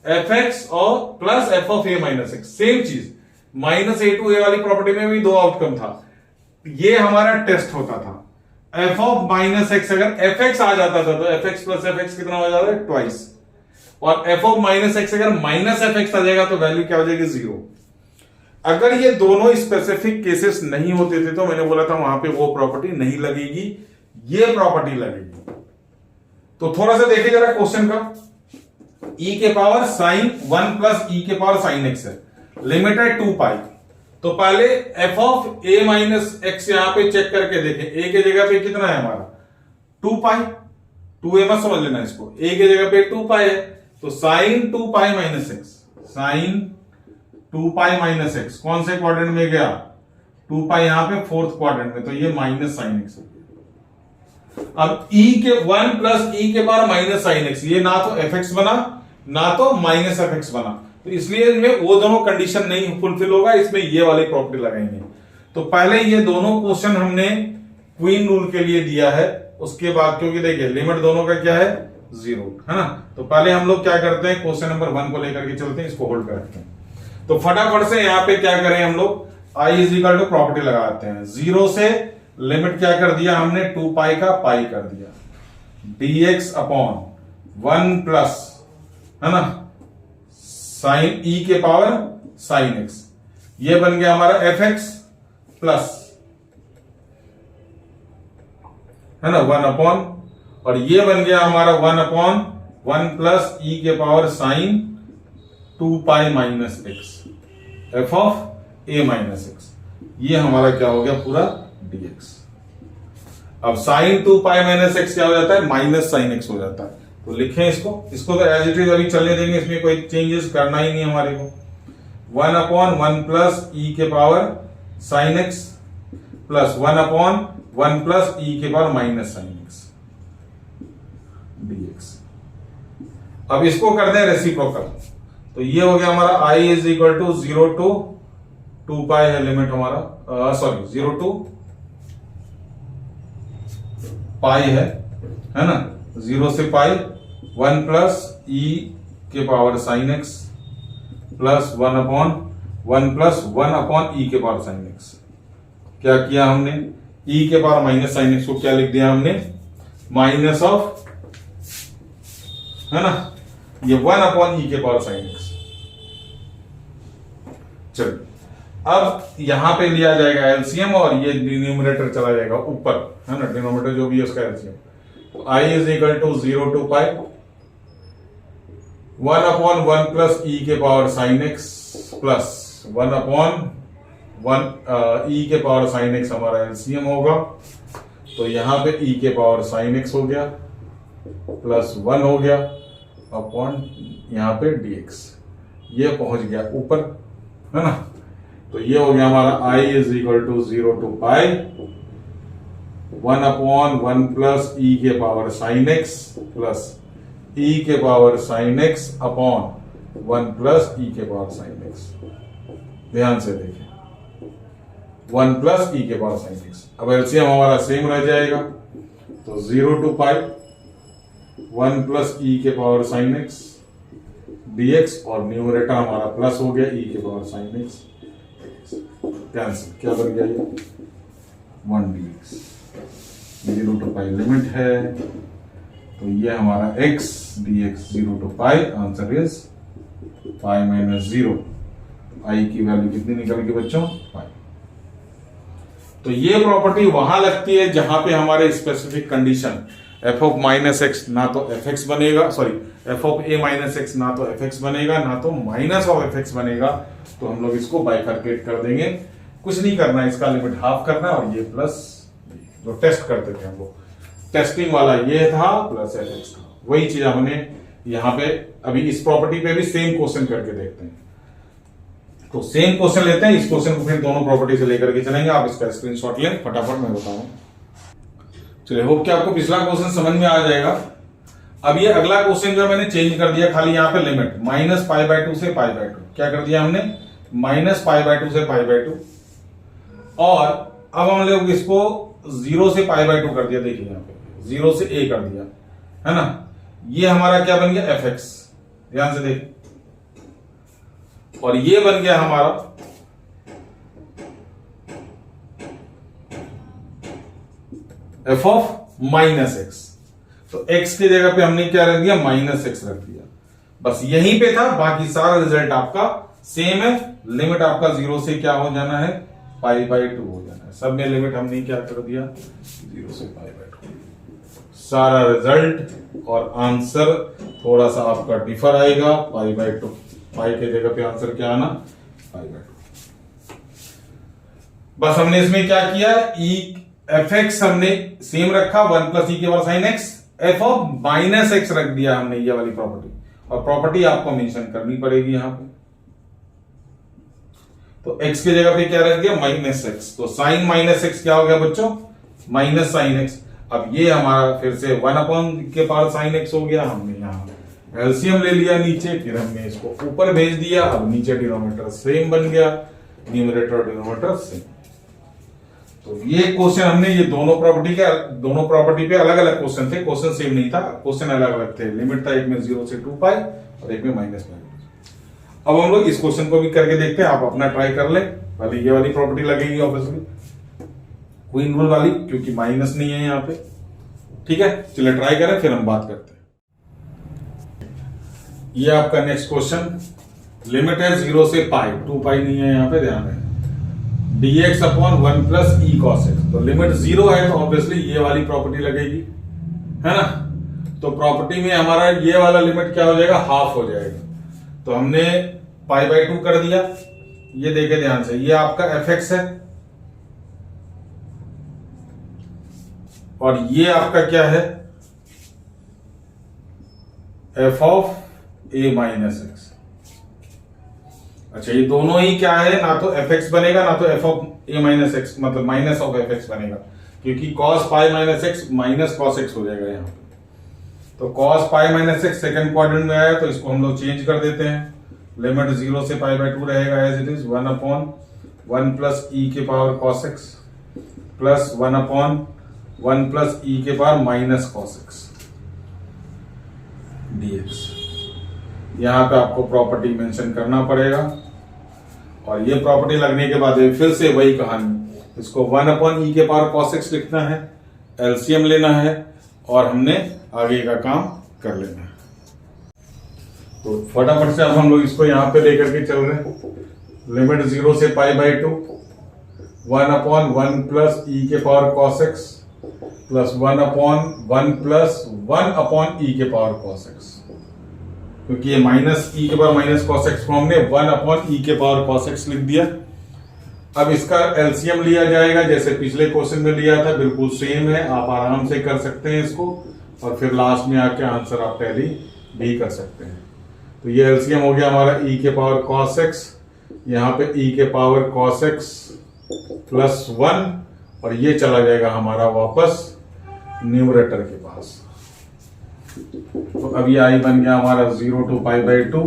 fx और plus f of a minus x. Same चीज -a2a वाली प्रॉपर्टी में भी दो आउटकम था, ये हमारा टेस्ट होता था। f ऑफ माइनस एक्स, अगर fx आ जाता था तो fx प्लस fx कितना हो जाता है, ट्वाइस। और f ऑफ माइनस एक्स अगर माइनस fx आ जाएगा तो वैल्यू क्या हो जाएगी, 0। अगर ये दोनों स्पेसिफिक केसेस नहीं होते थे तो मैंने बोला था वहां पे वो प्रॉपर्टी नहीं लगेगी, ये प्रॉपर्टी लगेगी। तो थोड़ा सा देखिए जरा क्वेश्चन का, e के पावर साइन 1 प्लस e के पावर साइन x है, लिमिट है 2 पाई। तो पहले f of a minus x यहां पे चेक करके देखें, a के जगह पे कितना है हमारा, 2 पाई, 2a मत समझ लेना इसको, a के जगह पे 2 पाई है, तो sine 2 pi minus x, sine 2 pi minus x कौन से क्वाड्रेंट में गया, 2 पाई यहां पे फोर्थ क्वाड्रेंट में, तो ये माइनस साइन एक्स। अब e के 1 प्लस e के पावर माइनस साइन एक्स, ये ना तो fx बना ना तो माइनस fx बना, तो इसलिए इनमें वो दोनों कंडीशन नहीं फुलफिल होगा, इसमें ये वाली प्रॉपर्टी लगाएंगे। तो पहले ये दोनों क्वेश्चन हमने क्वीन रूल के लिए दिया है, उसके बाद क्योंकि देखिए लिमिट दोनों का क्या है, 0, है ना। तो पहले हम लोग क्या करते हैं, क्वेश्चन नंबर 1 को लेकर के चलते हैं, इसको होल्ड करते हैं। तो फटाफट से यहां पे क्या करें हम लोग, i is equal to property लगाते हैं, 0 से लिमिट क्या कर दिया हमने, 2 पाई का पाई कर दिया, dx अपॉन 1 प्लस, है ना, साइन e के पावर साइन x, ये बन गया हमारा fx प्लस, है ना, 1 अपॉन, और ये बन गया हमारा 1 अपॉन 1 प्लस e के power sign 2 pi minus x, f of a minus x, ये हमारा क्या हो गया पूरा dx। अब साइन 2 पाई माइनस एक्स क्या हो जाता है, माइनस साइन एक्स हो जाता है। तो लिखें इसको तो एज इट इज अभी चलने देंगे, इसमें कोई चेंजेस करना ही नहीं हमारे को। 1 अपॉन 1 प्लस e के power sine x plus 1 upon 1 plus e के power minus sine x dx। अब इसको कर दें रेसिप्रोकल, तो ये हो गया हमारा I is equal to 0 to 2 pi है लिमिट हमारा, सॉरी 0 टू पाई है ना, 0 से पाई 1 प्लस e के power sine x plus 1 upon 1 plus 1 upon e के पावर साइन x। क्या किया हमने, e के पावर माइनस साइन x को क्या लिख दिया हमने, माइनस ऑफ, है ना, ये 1 अपॉन e के पावर साइन x। चलो अब यहां पे लिया जाएगा एलसीएम और ये डिनोमिनेटर चला जाएगा ऊपर, है ना, डिनोमिनेटर जो भी है उसका एलसीएम। तो I is equal to 0 to pi 1 upon 1 plus e के power sine x plus 1 upon 1 e के पावर साइन x हमारा एलसीएम होगा। तो यहां पे e के पावर साइन x हो गया प्लस 1 हो गया अपॉन यहां पे dx, ये पहुंच गया ऊपर, है ना। तो ये हो गया हमारा I is equal to 0 to pi 1 upon 1 plus e के power sine x plus e के power sine x upon 1 plus e के पावर साइन x। ध्यान से देखें, 1 प्लस e के पावर साइन x। अब एलसीएम हमारा सेम रह जाएगा, तो 0 टू पाई 1 प्लस e के पावर साइन x dx और न्यूमरेटर हमारा प्लस हो गया e के पावर साइन x। कैंसिल, क्या बन गया ये 1 dx। 0 टू पाई लिमिट है, तो ये हमारा x dx 0 to pi, answer is pi minus 0। I की वैल्यू कितनी निकल गई बच्चों, पाई। तो ये प्रॉपर्टी वहां लगती है जहां पे हमारे specific condition f of minus x ना तो fx बनेगा, sorry f of a minus x ना तो fx बनेगा ना तो माइनस ऑफ fx बनेगा। तो हम लोग इसको बाइफरकेट कर देंगे, कुछ नहीं करना है, इसका लिमिट हाफ करना है और ये प्लस जो टेस्ट करते थे हम लोग, टेस्टिंग वाला ये था प्लस fx था, वही चीज हमने यहां पे अभी इस प्रॉपर्टी पे भी सेम क्वेश्चन करके देखते हैं। तो सेम क्वेश्चन लेते हैं, इस क्वेश्चन को फिर दोनों प्रॉपर्टी से लेकर के चलेंगे। आप इसका स्क्रीनशॉट लें फटाफट, मैं बताऊं। चलिए, होप कि आपको पिछला क्वेश्चन समझ में आ जाएगा। अब ये अगला क्वेश्चन जो मैंने चेंज कर दिया, खाली यहां पे लिमिट माइनस पाई बाय 2 से पाई बाय 2, क्या कर दिया हमने, माइनस पाई बाय 2 से पाई बाय 2, और अब हम लोग इसको 0 से पाई बाय 2 कर दिया। देखिए यहां पे 0 से a कर दिया, है ना। ये हमारा क्या बन गया, fx, ध्यान से देख, और ये बन गया हमारा f ऑफ माइनस एक्स। तो x की जगह पे हमने क्या रख दिया, माइनस एक्स रख दिया, बस यहीं पे था, बाकी सारा रिजल्ट आपका सेम है। लिमिट आपका 0 से क्या हो जाना है, पाई बाय 2 हो जाना है। सब में लिमिट हमने क्या कर दिया, 0 से पाई बाय 2। सारा रिजल्ट और आंसर थोड़ा सा आपका डिफर आएगा, पाई बाय 2, पाई के जगह पे आंसर क्या आना, पाई बाय 2। बस हमने इसमें क्या किया, एफ एक्स हमने सेम रखा, 1 प्लस ई के power sine x, F of minus x रख दिया हमने, ये वाली प्रॉपर्टी, और प्रॉपर्टी आपको मेंशन करनी पड़ेगी यहां पे। तो x की जगह पे क्या रख दिया, माइनस एक्स। तो साइन माइनस एक्स क्या हो गया बच्चों, माइनस साइन एक्स। अब ये हमारा फिर से 1 अपॉन के पावर साइन एक्स हो गया। हमने यहाँ एलसीएम ले लिया नीचे, फिर हमने इसको ऊपर भेज दिया। अब नीचे डिनोमिनेटर सेम बन गया, न्यूमरेटर डिनोमिनेटर सेम। तो ये क्वेश्चन हमने ये दोनों प्रॉपर्टी पे अलग अलग क्वेश्चन थे, क्वेश्चन सेम नहीं था, क्वेश्चन अलग अलग थे। लिमिट था एक में 0 से 2 पाई और एक में माइनस पाई। अब हम लोग इस क्वेश्चन को भी करके देखते हैं, आप अपना ट्राई कर ले। पहले ये वाली प्रॉपर्टी लगेगी ऑब्वियसली, क्वीन रूल वाली, क्योंकि माइनस नहीं है यहाँ पे। ठीक है, चलिए ट्राई करें, फिर हम बात करते हैं। ये आपका नेक्स्ट क्वेश्चन, लिमिट है 0 से पाई, 2 पाई नहीं है यहाँ पे, ध्यान रहे, dx upon 1 plus E cos x. तो लिमिट 0 है तो ऑब्वियसली ये वाली प्रॉपर्टी लगेगी, है ना। तो प्रॉपर्टी में हमारा ये वाला लिमिट क्या हो जाएगा, हाफ हो जाएगा। तो हमने पाई बाय 2 कर दिया। ये देखे ध्यान से, ये आपका एफ एक्स है और ये आपका क्या है, F of A minus x. अच्छा, ये दोनों ही क्या है, ना तो एफ एक्स बनेगा ना तो F of A minus x, मतलब माइनस ऑफ एफ एक्स बनेगा, क्योंकि cos pi minus x minus cos x हो जाएगा यहाँ पे। तो cos pi minus x second quadrant में आया, तो इसको हम लोग चेंज कर देते हैं। लिमिट 0 से पाई बाय 2 रहेगा as it is 1 upon 1 plus e के power cos x plus 1 upon 1 plus e के power minus cos x dx। यहां पे आपको प्रॉपर्टी मेंशन करना पड़ेगा और ये प्रॉपर्टी लगने के बाद फिर से वही कहानी, इसको 1 अपॉन ई के पावर cos x लिखना है, एलसीएम लेना है और हमने आगे का काम कर लेना है। तो फटाफट से अब हम लोग इसको यहां पे लेकर के चल रहे हैं। लिमिट 0 से pi by 2 1 upon 1 plus e के power cos x plus 1 upon 1 plus 1 upon e के पावर cos x, क्योंकि ये माइनस ई के पावर माइनस cos x को हमने 1 अपॉन ई के पावर cos x लिख दिया। अब इसका एलसीएम लिया जाएगा जैसे पिछले क्वेश्चन में लिया था, बिल्कुल सेम है, आप आराम से कर सकते हैं इसको और फिर लास्ट में आके आंसर आप टैली भी कर सकते हैं। तो ये एलसीएम हो गया हमारा ई के पावर cos x, यहाँ पे ई के पावर cos x प्लस 1 और ये चला जाएगा हमारा वापस न्यूमरेटर के पास। तो अब ये आई बन गया हमारा 0 to pi by 2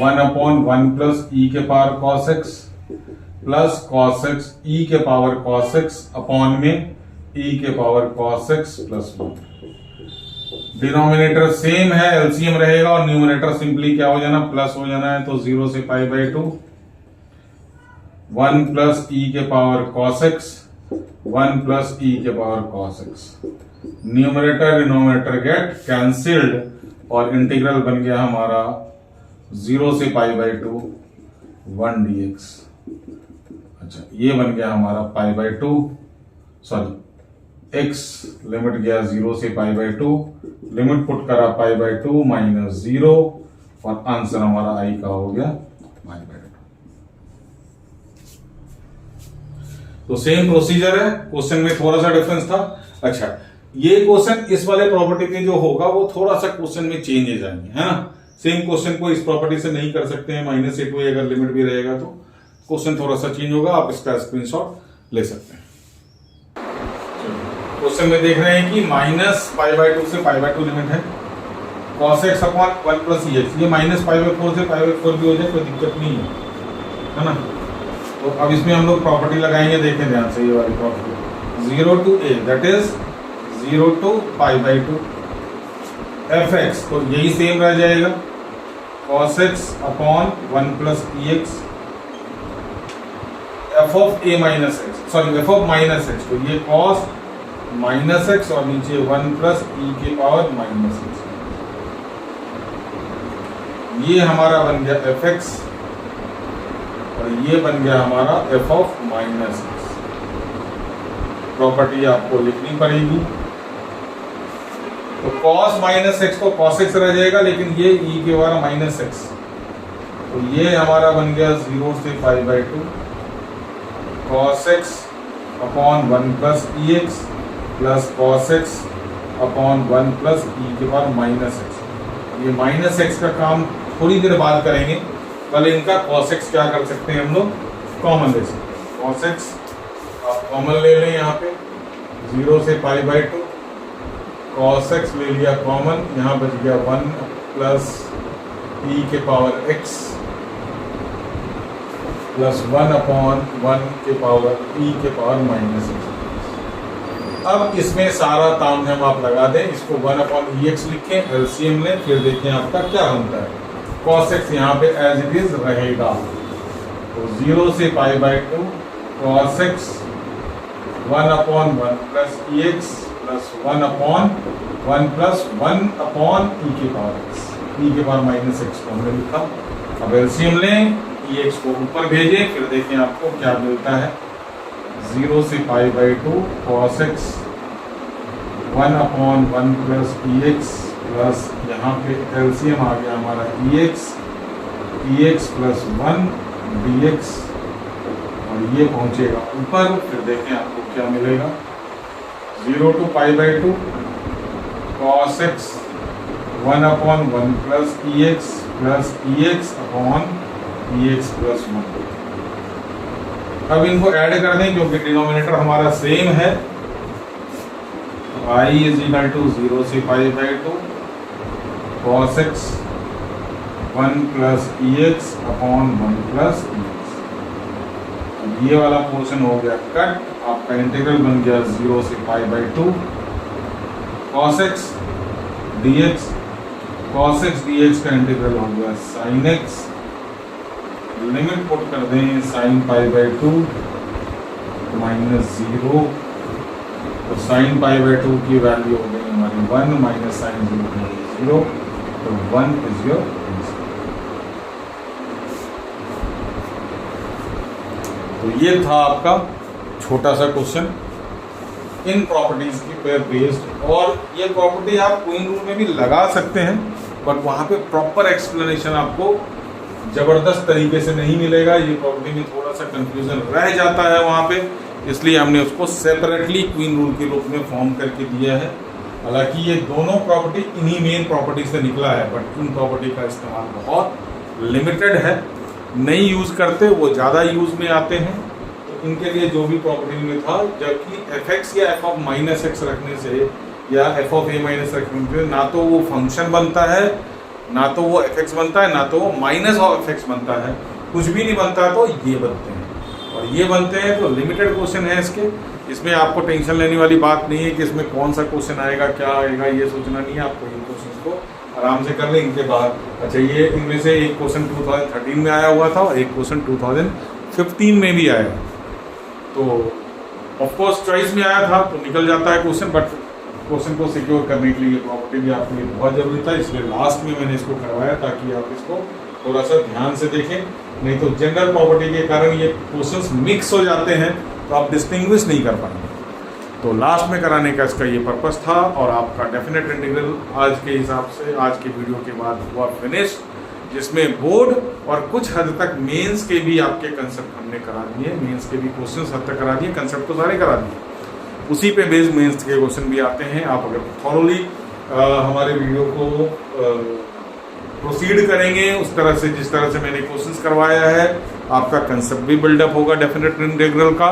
1 upon 1 plus e के power cos x plus cos x e के पावर cos x अपॉन में ई के power cos x plus 1। Denominator same है, एलसीएम रहेगा और न्यूमरेटर सिंपली क्या हो जाना, प्लस हो जाना है। तो 0 से पाई बाय 2 1 प्लस ई के power cos x 1 plus e के power cos x। Numerator denominator gate cancelled और इंटीग्रल बन गया हमारा 0 से पाई बाय 2 1 dx। अच्छा, ये बन गया हमारा पाई बाय 2 सॉरी x लिमिट गया 0 से पाई बाय 2, लिमिट पुट करा पाई बाय 2 माइनस 0 और आंसर हमारा आई का हो गया पाई बाय 2। तो सेम प्रोसीजर है, क्वेश्चन में थोड़ा सा डिफरेंस था। अच्छा, ये क्वेश्चन इस वाले प्रॉपर्टी में जो होगा वो थोड़ा सा क्वेश्चन में चेंजेस आएंगे, है ना। सेम क्वेश्चन को इस प्रॉपर्टी से नहीं कर सकते हैं, माइनस ए टू अगर लिमिट भी रहेगा तो क्वेश्चन थोड़ा सा चेंज होगा, आप इसका स्क्रीनशॉट ले सकते हैं। क्वेश्चन में देख रहे हैं कि माइनस पाई बाय 2 से पाई बाय 2 लिमिट है cos x upon 1 plus ex, ये माइनस पाई बाय 4 से पाई बाय 4 भी हो जाए, कोई दिक्कत नहीं है ना। तो अब इसमें हम लोग प्रॉपर्टी लगाएंगे, देखें ध्यान से ये वाली property 0 to a that is 0 to pi by 2 fx, तो यही सेम रह जाएगा cos x upon 1 plus ex f of a minus x sorry f of minus x, तो ये cos माइनस एक्स और नीचे 1 प्लस ई के पावर माइनस एक्स, ये हमारा बन गया एफ एक्स और ये बन गया हमारा F of minus x. Property आपको लिखनी पड़ेगी। तो cos माइनस एक्स को cos एक्स रह जाएगा, लेकिन ये ई के पावर माइनस एक्स, तो ये हमारा बन गया 0 से pi by 2 cos x upon 1 plus e x plus cos x upon 1 plus e के पावर माइनस एक्स। ये माइनस एक्स का काम थोड़ी देर बाद करेंगे, पहले इनका cos x क्या कर सकते हैं हम लोग, कॉमन ले सकते हैं। cos x आप कॉमन ले लें, यहाँ पे 0 से पाई बाय 2 cos x ले लिया कॉमन, यहाँ बच गया 1 प्लस ई के पावर x प्लस 1 अपॉन 1 के पावर ई के पावर माइनस एक्स। अब इसमें सारा तामझाम आप लगा दें, इसको 1 अपॉन ई एक्स लिखें, एलसीएम लें, फिर देखें आपका क्या बनता है। cos x यहाँ पे एज इट इज रहेगा, तो 0 से pi by 2 cos x 1 upon 1 plus e x plus 1 upon 1 plus 1 upon e के पावर एक्स, ई के पावर माइनस एक्स को हमने लिखा। अब एलसीएम लें, ई एक्स को ऊपर भेजें, फिर देखें आपको क्या मिलता है। 0 से pi by 2 cos x 1 upon 1 plus e x plus यहाँ पे एलसीएम आ गया हमारा ई एक्स प्लस 1 डी एक्स और ये पहुँचेगा ऊपर, फिर देखें आपको क्या मिलेगा। 0 to pi by 2 cos x 1 upon 1 plus e x upon e x plus 1। अब इनको ऐड कर दें क्योंकि डिनोमिनेटर हमारा सेम है। तो i इज इक्वल टू 0 से pi by 2 cos x 1 plus EX upon 1 plus EX। ये वाला पोर्शन हो गया कट, आपका इंटीग्रल बन गया 0 से π/2 cos x dx, cos x dx का इंटीग्रल हो गया sin x, लिमिट पुट कर दें sin π/2 माइनस 0, तो sin π/2 की वैल्यू हो गई हमारी 1 माइनस sin 0, तो 1 इज योर आंसर। तो ये था आपका छोटा सा क्वेश्चन इन प्रॉपर्टीज की पे बेस्ड, और ये प्रॉपर्टी आप क्वीन रूल में भी लगा सकते हैं, बट वहाँ पे प्रॉपर एक्सप्लेनेशन आपको जबरदस्त तरीके से नहीं मिलेगा। ये प्रॉपर्टी में थोड़ा सा कंफ्यूजन रह जाता है वहाँ पे, इसलिए हमने उसको सेपरेटली क्वीन रूल के रूप में फॉर्म करके दिया है। हालांकि ये दोनों प्रॉपर्टी इन्हीं मेन प्रॉपर्टी से निकला है, बट इन प्रॉपर्टी का इस्तेमाल बहुत लिमिटेड है, नहीं यूज़ करते, वो ज़्यादा यूज़ में आते हैं। तो इनके लिए जो भी प्रॉपर्टी में था, जबकि fx या f ऑफ माइनस एक्स रखने से या f ऑफ a माइनस रखने से ना तो वो फंक्शन बनता है, ना तो वो fx बनता है, ना तो वो माइनस ऑफ fx बनता है, कुछ भी नहीं बनता, तो ये बनते हैं। और ये बनते हैं तो लिमिटेड क्वेश्चन है इसके, इसमें आपको टेंशन लेने वाली बात नहीं है कि इसमें कौन सा क्वेश्चन आएगा, क्या आएगा, ये सोचना नहीं है आपको। इन क्वेश्चन को आराम से कर लें इनके बाद। अच्छा, ये इनमें से एक क्वेश्चन 2013 में आया हुआ था और एक क्वेश्चन 2015 में भी आया, तो ऑफकोर्स चॉइस में आया था तो निकल जाता है क्वेश्चन, बट क्वेश्चन को सिक्योर करने के लिए प्रॉपर्टी भी आपके लिए बहुत ज़रूरी था, इसलिए लास्ट में मैंने इसको करवाया ताकि आप इसको थोड़ा सा ध्यान से देखें। नहीं तो जनरल प्रॉपर्टी के कारण ये क्वेश्चंस मिक्स हो जाते हैं तो आप डिस्टिंग्विश नहीं कर पाएंगे। तो लास्ट में कराने का इसका ये पर्पस था, और आपका डेफिनेट इंटीग्रल आज के हिसाब से आज के वीडियो के बाद हुआ फिनिश, जिसमें बोर्ड और कुछ हद तक मेंस के भी आपके कंसेप्ट हमने करा दिए, मेंस के भी क्वेश्चंस हद तक करा दिए, कंसेप्ट तो सारे करा दिए, उसी पे बेस्ड मेंस के क्वेश्चन भी आते हैं। आप अगर थॉरोली हमारे वीडियो को प्रोसीड करेंगे उस तरह से जिस तरह से मैंने क्वेश्चंस करवाया है, आपका कंसेप्ट भी बिल्डअप होगा डेफिनेट इंटीग्रल का,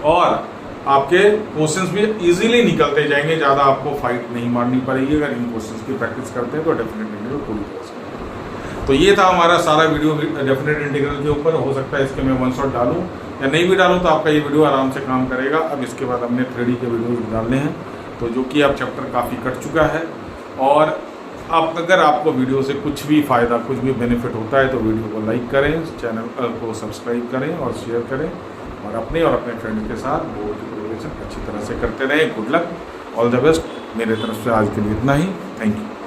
और आपके क्वेश्चंस भी इजीली निकलते जाएंगे, ज़्यादा आपको फाइट नहीं मारनी पड़ेगी अगर इन क्वेश्चंस की प्रैक्टिस करते हैं तो डेफिनेट इंटीग्रल पूरी तरह से। तो ये था हमारा सारा वीडियो डेफिनेट इंटीग्रल के ऊपर। हो सकता है इसके मैं वन शॉट डालूँ या नहीं भी डालूँ, तो आपका ये वीडियो आराम से काम करेगा। अब इसके बाद हमने 3D के वीडियो डालने हैं, तो जो कि अब चैप्टर काफ़ी कट चुका है, और आप अगर आपको वीडियो से कुछ भी फ़ायदा, कुछ भी बेनिफिट होता है तो वीडियो को लाइक करें, चैनल को सब्सक्राइब करें और शेयर करें, और अपने फ्रेंड के साथ बोर्ड की प्रिपरेशन अच्छी तरह से करते रहें। Good luck, all the best. मेरे तरफ से आज के लिए इतना ही। Thank you.